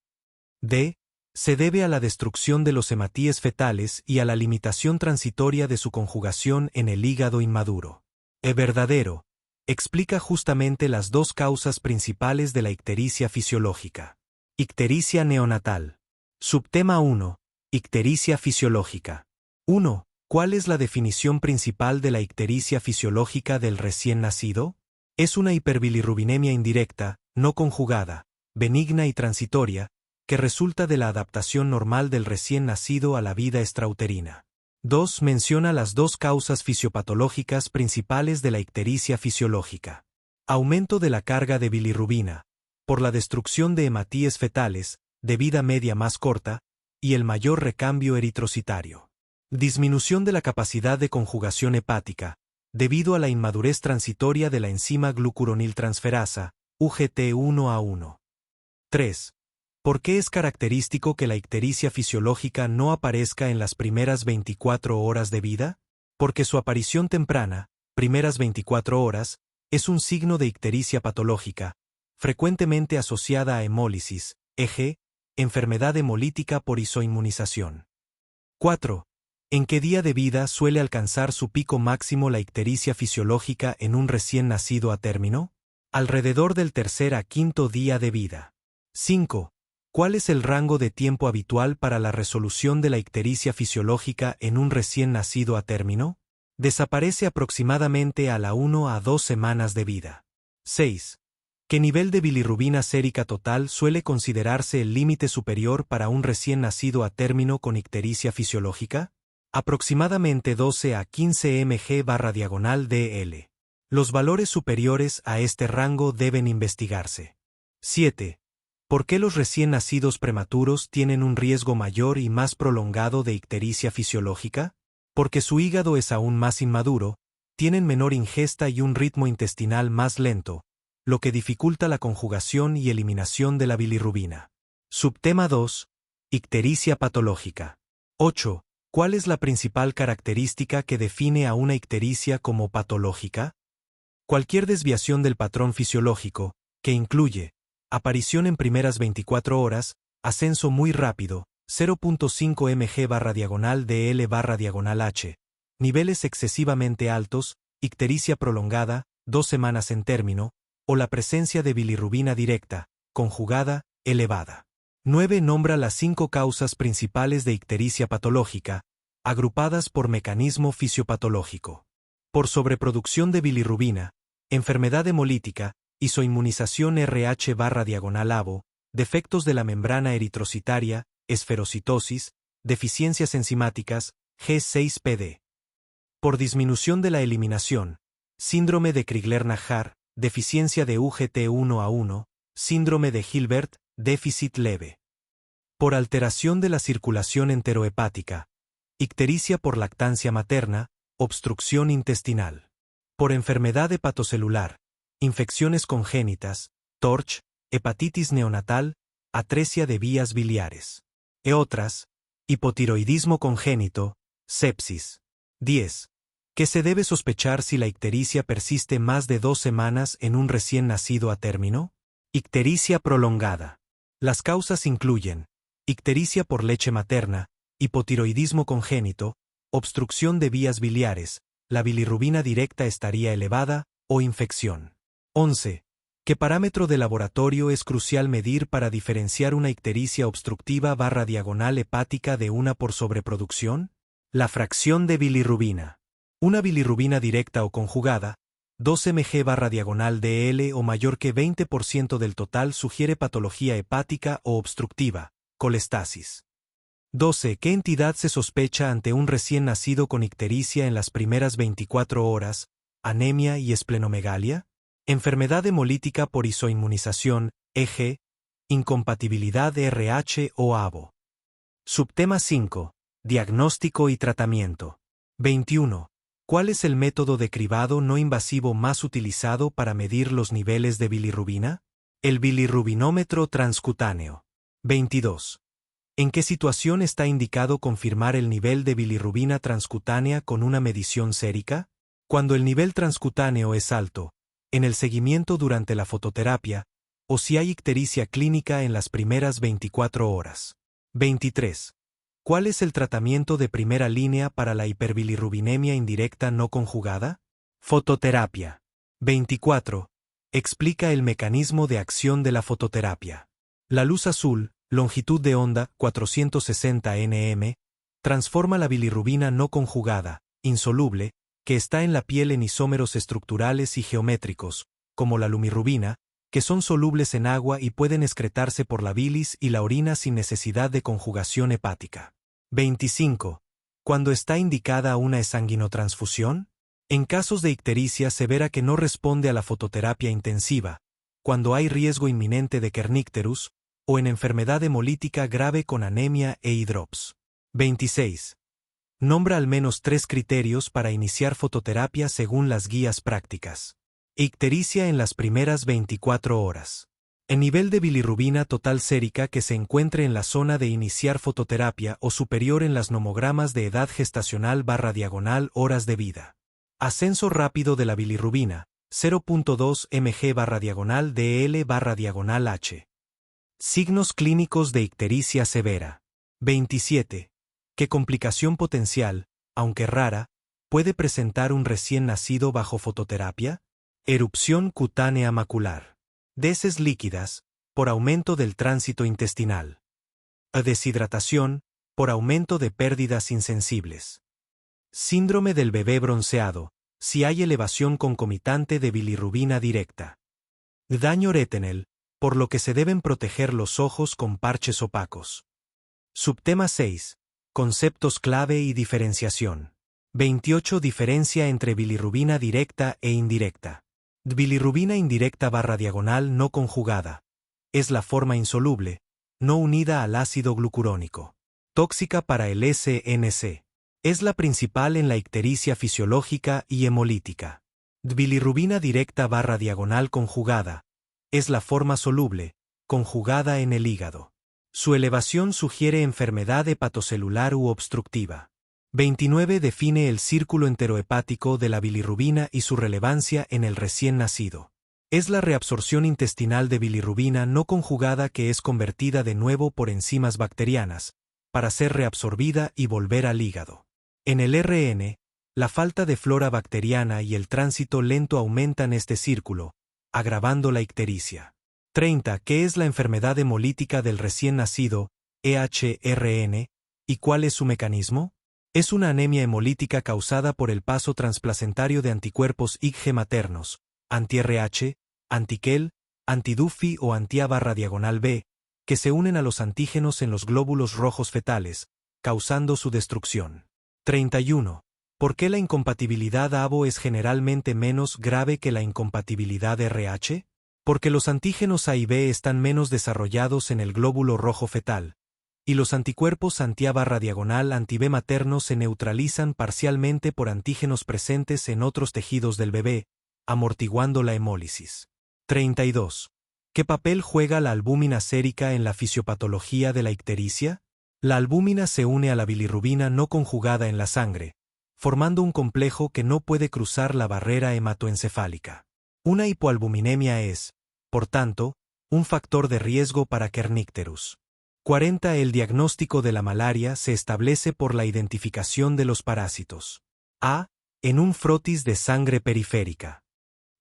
D. Se debe a la destrucción de los hematíes fetales y a la limitación transitoria de su conjugación en el hígado inmaduro. E verdadero. Explica justamente las dos causas principales de la ictericia fisiológica. Ictericia neonatal. Subtema 1. Ictericia fisiológica. 1. ¿Cuál es la definición principal de la ictericia fisiológica del recién nacido? Es una hiperbilirrubinemia indirecta, no conjugada, benigna y transitoria, que resulta de la adaptación normal del recién nacido a la vida extrauterina. 2. Menciona las dos causas fisiopatológicas principales de la ictericia fisiológica. Aumento de la carga de bilirrubina, por la destrucción de hematíes fetales, de vida media más corta, y el mayor recambio eritrocitario. Disminución de la capacidad de conjugación hepática, debido a la inmadurez transitoria de la enzima glucuroniltransferasa, UGT1A1. 3. ¿Por qué es característico que la ictericia fisiológica no aparezca en las primeras 24 horas de vida? Porque su aparición temprana, primeras 24 horas, es un signo de ictericia patológica, frecuentemente asociada a hemólisis, e.g., enfermedad hemolítica por isoinmunización. 4. ¿En qué día de vida suele alcanzar su pico máximo la ictericia fisiológica en un recién nacido a término? Alrededor del tercer a quinto día de vida. 5. ¿Cuál es el rango de tiempo habitual para la resolución de la ictericia fisiológica en un recién nacido a término? Desaparece aproximadamente a la 1 a 2 semanas de vida. 6. ¿Qué nivel de bilirrubina sérica total suele considerarse el límite superior para un recién nacido a término con ictericia fisiológica? Aproximadamente 12 a 15 mg/dl. Los valores superiores a este rango deben investigarse. 7. ¿Por qué los recién nacidos prematuros tienen un riesgo mayor y más prolongado de ictericia fisiológica? Porque su hígado es aún más inmaduro, tienen menor ingesta y un ritmo intestinal más lento, lo que dificulta la conjugación y eliminación de la bilirrubina. Subtema 2. Ictericia patológica. 8. ¿Cuál es la principal característica que define a una ictericia como patológica? Cualquier desviación del patrón fisiológico, que incluye aparición en primeras 24 horas, ascenso muy rápido, 0.5 mg/dl/h, niveles excesivamente altos, ictericia prolongada, 2 semanas en término, o la presencia de bilirrubina directa, conjugada, elevada. 9. Nombra las 5 causas principales de ictericia patológica, agrupadas por mecanismo fisiopatológico. Por sobreproducción de bilirrubina, enfermedad hemolítica, isoinmunización RH/avo, defectos de la membrana eritrocitaria, esferocitosis, deficiencias enzimáticas, G6PD. Por disminución de la eliminación, síndrome de Crigler-Najjar, deficiencia de UGT1A1, síndrome de Hilbert, déficit leve. Por alteración de la circulación enterohepática, ictericia por lactancia materna, obstrucción intestinal. Por enfermedad hepatocelular, infecciones congénitas, TORCH, hepatitis neonatal, atresia de vías biliares. E otras, hipotiroidismo congénito, sepsis. 10. ¿Qué se debe sospechar si la ictericia persiste más de 2 semanas en un recién nacido a término? Ictericia prolongada. Las causas incluyen ictericia por leche materna, hipotiroidismo congénito, obstrucción de vías biliares, la bilirrubina directa estaría elevada, o infección. 11. ¿Qué parámetro de laboratorio es crucial medir para diferenciar una ictericia obstructiva/diagonal hepática de una por sobreproducción? La fracción de bilirrubina. Una bilirrubina directa o conjugada, 2 mg/dl o mayor que 20% del total sugiere patología hepática o obstructiva, colestasis. 12. ¿Qué entidad se sospecha ante un recién nacido con ictericia en las primeras 24 horas? ¿Anemia y esplenomegalia? Enfermedad hemolítica por isoinmunización, EG, incompatibilidad RH o AVO. Subtema 5. Diagnóstico y tratamiento. 21. ¿Cuál es el método de cribado no invasivo más utilizado para medir los niveles de bilirrubina? El bilirrubinómetro transcutáneo. 22. ¿En qué situación está indicado confirmar el nivel de bilirrubina transcutánea con una medición sérica? Cuando el nivel transcutáneo es alto, en el seguimiento durante la fototerapia, o si hay ictericia clínica en las primeras 24 horas. 23. ¿Cuál es el tratamiento de primera línea para la hiperbilirrubinemia indirecta no conjugada? Fototerapia. 24. Explica el mecanismo de acción de la fototerapia. La luz azul, longitud de onda 460 nm, transforma la bilirrubina no conjugada, insoluble, que está en la piel en isómeros estructurales y geométricos, como la lumirrubina, que son solubles en agua y pueden excretarse por la bilis y la orina sin necesidad de conjugación hepática. 25. ¿Cuándo está indicada una exsanguinotransfusión? En casos de ictericia severa que no responde a la fototerapia intensiva, cuando hay riesgo inminente de kernicterus, o en enfermedad hemolítica grave con anemia e hidrops. 26. Nombra al menos 3 criterios para iniciar fototerapia según las guías prácticas. Ictericia en las primeras 24 horas. El nivel de bilirrubina total sérica que se encuentre en la zona de iniciar fototerapia o superior en las nomogramas de edad gestacional/diagonal horas de vida. Ascenso rápido de la bilirrubina, 0.2 mg/dl/h. Signos clínicos de ictericia severa. 27. ¿Qué complicación potencial, aunque rara, puede presentar un recién nacido bajo fototerapia? Erupción cutánea macular. Deses líquidas, por aumento del tránsito intestinal. Deshidratación, por aumento de pérdidas insensibles. Síndrome del bebé bronceado, si hay elevación concomitante de bilirrubina directa. Daño retinal, por lo que se deben proteger los ojos con parches opacos. Subtema 6. Conceptos clave y diferenciación. 28. Diferencia entre bilirrubina directa e indirecta. Bilirrubina indirecta /diagonal no conjugada. Es la forma insoluble, no unida al ácido glucurónico. Tóxica para el SNC. Es la principal en la ictericia fisiológica y hemolítica. Bilirrubina directa /diagonal conjugada. Es la forma soluble, conjugada en el hígado. Su elevación sugiere enfermedad hepatocelular u obstructiva. 29. Define el círculo enterohepático de la bilirrubina y su relevancia en el recién nacido. Es la reabsorción intestinal de bilirrubina no conjugada que es convertida de nuevo por enzimas bacterianas, para ser reabsorbida y volver al hígado. En el RN, la falta de flora bacteriana y el tránsito lento aumentan este círculo, agravando la ictericia. 30. ¿Qué es la enfermedad hemolítica del recién nacido, EHRN, y cuál es su mecanismo? Es una anemia hemolítica causada por el paso transplacentario de anticuerpos IgG maternos, anti-RH, anti-KEL, anti-DUFI o anti-A/B, que se unen a los antígenos en los glóbulos rojos fetales, causando su destrucción. 31. ¿Por qué la incompatibilidad ABO es generalmente menos grave que la incompatibilidad RH? Porque los antígenos A y B están menos desarrollados en el glóbulo rojo fetal, y los anticuerpos anti-A/diagonal anti-B maternos se neutralizan parcialmente por antígenos presentes en otros tejidos del bebé, amortiguando la hemólisis. 32. ¿Qué papel juega la albúmina sérica en la fisiopatología de la ictericia? La albúmina se une a la bilirrubina no conjugada en la sangre, formando un complejo que no puede cruzar la barrera hematoencefálica. Una hipoalbuminemia es, por tanto, un factor de riesgo para Kernicterus. 40. El diagnóstico de la malaria se establece por la identificación de los parásitos. A. En un frotis de sangre periférica.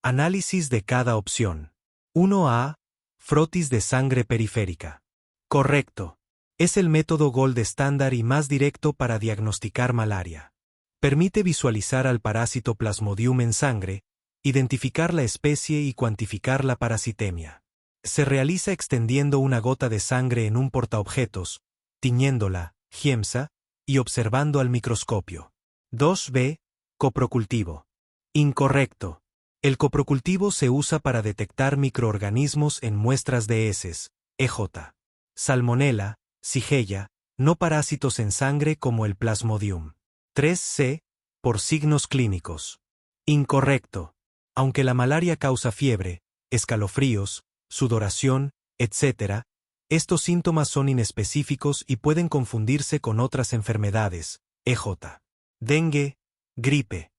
Análisis de cada opción. 1A. Frotis de sangre periférica. Correcto. Es el método gold estándar y más directo para diagnosticar malaria. Permite visualizar al parásito Plasmodium en sangre, identificar la especie y cuantificar la parasitemia. Se realiza extendiendo una gota de sangre en un portaobjetos, tiñéndola, GIEMSA, y observando al microscopio. 2B. Coprocultivo. Incorrecto. El coprocultivo se usa para detectar microorganismos en muestras de heces, EJ. Salmonella, Shigella, no parásitos en sangre como el Plasmodium. 3C. Por signos clínicos. Incorrecto. Aunque la malaria causa fiebre, escalofríos, sudoración, etc., estos síntomas son inespecíficos y pueden confundirse con otras enfermedades, EJ. Dengue, gripe.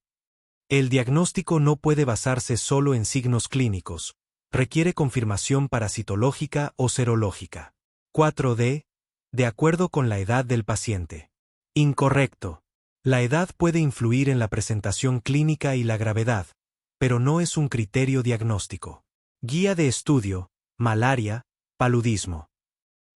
El diagnóstico no puede basarse solo en signos clínicos, requiere confirmación parasitológica o serológica. 4D. De acuerdo con la edad del paciente. Incorrecto. La edad puede influir en la presentación clínica y la gravedad, pero no es un criterio diagnóstico. Guía de estudio, malaria, paludismo.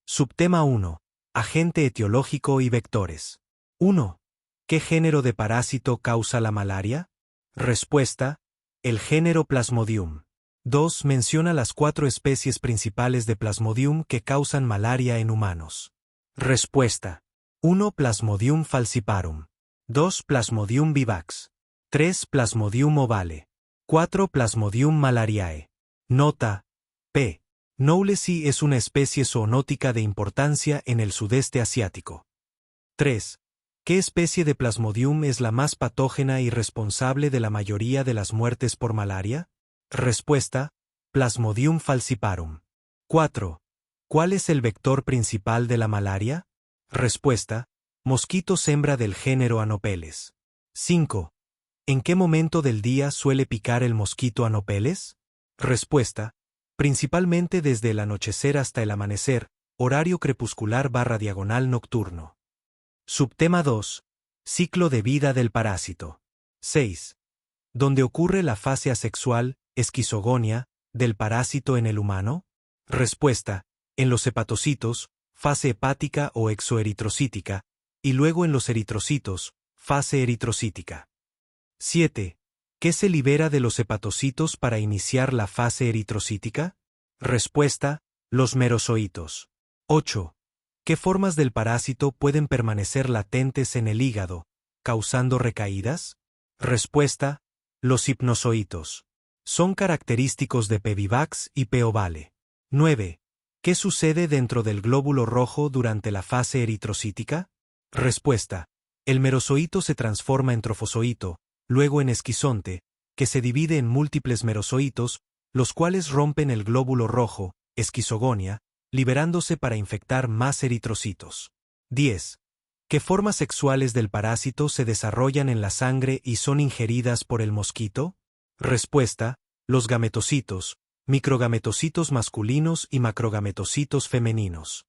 Subtema 1. Agente etiológico y vectores. 1. ¿Qué género de parásito causa la malaria? Respuesta: el género Plasmodium. 2. Menciona las 4 especies principales de Plasmodium que causan malaria en humanos. Respuesta: 1. Plasmodium falciparum. 2. Plasmodium vivax. 3. Plasmodium ovale. 4. Plasmodium malariae. Nota: P. Knowlesi es una especie zoonótica de importancia en el sudeste asiático. 3. ¿Qué especie de Plasmodium es la más patógena y responsable de la mayoría de las muertes por malaria? Respuesta: Plasmodium falciparum. 4. ¿Cuál es el vector principal de la malaria? Respuesta: mosquitos hembra del género Anopeles. 5. ¿En qué momento del día suele picar el mosquito Anopeles? Respuesta: principalmente desde el anochecer hasta el amanecer, horario crepuscular /diagonal nocturno. Subtema 2. Ciclo de vida del parásito. 6. ¿Dónde ocurre la fase asexual, esquizogonia, del parásito en el humano? Respuesta: en los hepatocitos, fase hepática o exoeritrocítica, y luego en los eritrocitos, fase eritrocítica. 7. ¿Qué se libera de los hepatocitos para iniciar la fase eritrocítica? Respuesta: los merozoitos. 8. ¿Qué formas del parásito pueden permanecer latentes en el hígado, causando recaídas? Respuesta: los hipnozoitos. Son característicos de P. vivax y P. ovale. 9. ¿Qué sucede dentro del glóbulo rojo durante la fase eritrocítica? Respuesta: el merozoito se transforma en trofozoito, luego en esquizonte, que se divide en múltiples merozoitos, los cuales rompen el glóbulo rojo, esquizogonia, liberándose para infectar más eritrocitos. 10. ¿Qué formas sexuales del parásito se desarrollan en la sangre y son ingeridas por el mosquito? Respuesta: los gametocitos, microgametocitos masculinos y macrogametocitos femeninos.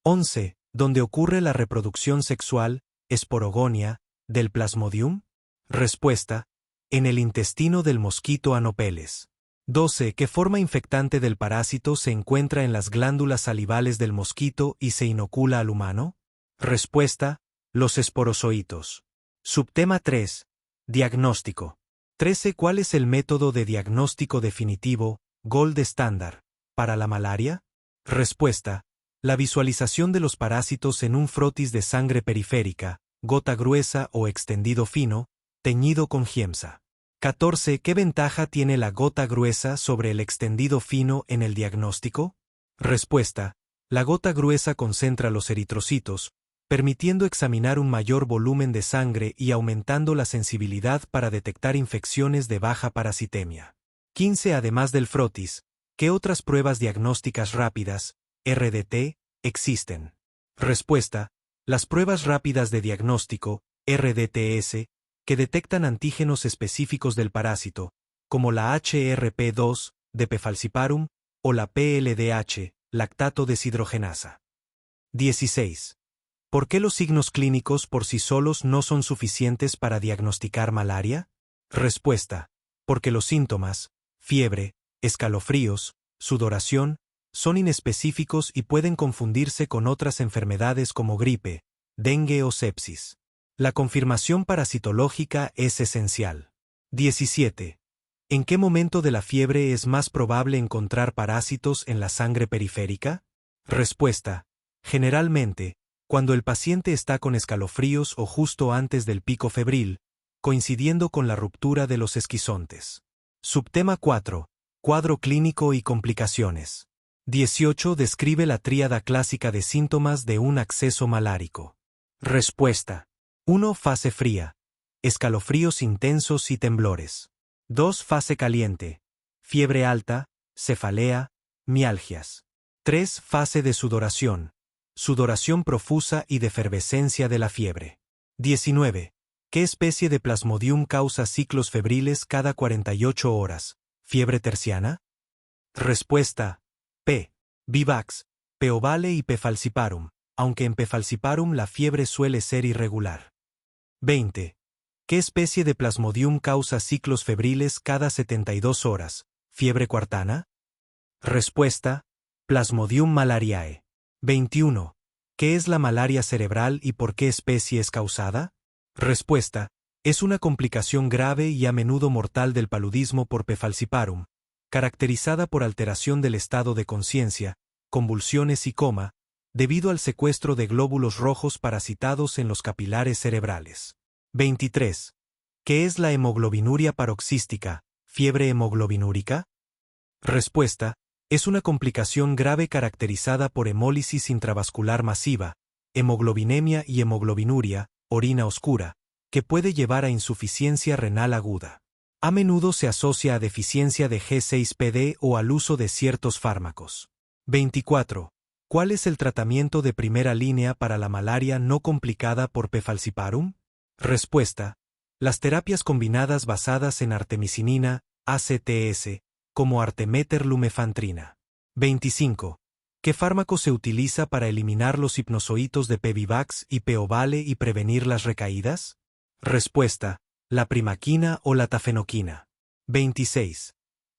11. ¿Dónde ocurre la reproducción sexual, esporogonia, del Plasmodium? Respuesta: en el intestino del mosquito Anopeles. 12. ¿Qué forma infectante del parásito se encuentra en las glándulas salivales del mosquito y se inocula al humano? Respuesta: los esporozoitos. Subtema 3. Diagnóstico. 13. ¿Cuál es el método de diagnóstico definitivo, gold standard, para la malaria? Respuesta: la visualización de los parásitos en un frotis de sangre periférica, gota gruesa o extendido fino, teñido con giemsa. 14. ¿Qué ventaja tiene la gota gruesa sobre el extendido fino en el diagnóstico? Respuesta: la gota gruesa concentra los eritrocitos, permitiendo examinar un mayor volumen de sangre y aumentando la sensibilidad para detectar infecciones de baja parasitemia. 15. Además del frotis, ¿qué otras pruebas diagnósticas rápidas, RDT, existen? Respuesta: las pruebas rápidas de diagnóstico, RDTS, que detectan antígenos específicos del parásito, como la HRP2, de P. falciparum, o la PLDH, lactato deshidrogenasa. 16. ¿Por qué los signos clínicos por sí solos no son suficientes para diagnosticar malaria? Respuesta: porque los síntomas, fiebre, escalofríos, sudoración, son inespecíficos y pueden confundirse con otras enfermedades como gripe, dengue o sepsis. La confirmación parasitológica es esencial. 17. ¿En qué momento de la fiebre es más probable encontrar parásitos en la sangre periférica? Respuesta: generalmente, cuando el paciente está con escalofríos o justo antes del pico febril, coincidiendo con la ruptura de los esquizontes. Subtema 4. Cuadro clínico y complicaciones. 18. Describe la tríada clásica de síntomas de un acceso malárico. Respuesta: 1. Fase fría. Escalofríos intensos y temblores. 2. Fase caliente. Fiebre alta, cefalea, mialgias. 3. Fase de sudoración. Sudoración profusa y defervescencia de la fiebre. 19. ¿Qué especie de Plasmodium causa ciclos febriles cada 48 horas? ¿Fiebre terciana? Respuesta: P. vivax, P. ovale y P. falciparum, aunque en P. falciparum la fiebre suele ser irregular. 20. ¿Qué especie de Plasmodium causa ciclos febriles cada 72 horas? ¿Fiebre cuartana? Respuesta: Plasmodium malariae. 21. ¿Qué es la malaria cerebral y por qué especie es causada? Respuesta: es una complicación grave y a menudo mortal del paludismo por P. falciparum, caracterizada por alteración del estado de conciencia, convulsiones y coma, debido al secuestro de glóbulos rojos parasitados en los capilares cerebrales. 23. ¿Qué es la hemoglobinuria paroxística, fiebre hemoglobinúrica? Respuesta: es una complicación grave caracterizada por hemólisis intravascular masiva, hemoglobinemia y hemoglobinuria, orina oscura, que puede llevar a insuficiencia renal aguda. A menudo se asocia a deficiencia de G6PD o al uso de ciertos fármacos. 24. ¿Cuál es el tratamiento de primera línea para la malaria no complicada por P. falciparum? Respuesta: las terapias combinadas basadas en artemisinina, ACTS, como artemeter lumefantrina. 25. ¿Qué fármaco se utiliza para eliminar los hipnozoitos de Pevivax y Peovale y prevenir las recaídas? Respuesta: la primaquina o la tafenoquina. 26.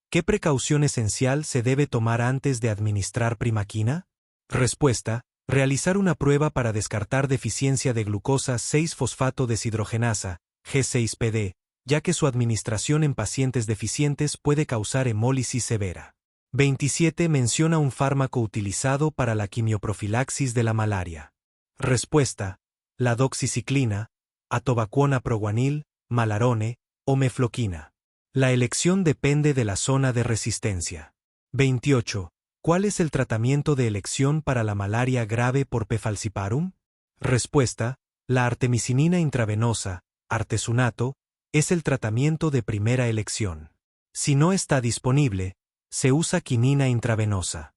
¿Qué precaución esencial se debe tomar antes de administrar primaquina? Respuesta: realizar una prueba para descartar deficiencia de glucosa 6-fosfato deshidrogenasa, G6PD, ya que su administración en pacientes deficientes puede causar hemólisis severa. 27. Menciona un fármaco utilizado para la quimioprofilaxis de la malaria. Respuesta: la doxiciclina, atovaquona proguanil, malarone o mefloquina. La elección depende de la zona de resistencia. 28. ¿Cuál es el tratamiento de elección para la malaria grave por P. falciparum? Respuesta: la artemisinina intravenosa, artesunato, es el tratamiento de primera elección. Si no está disponible, se usa quinina intravenosa.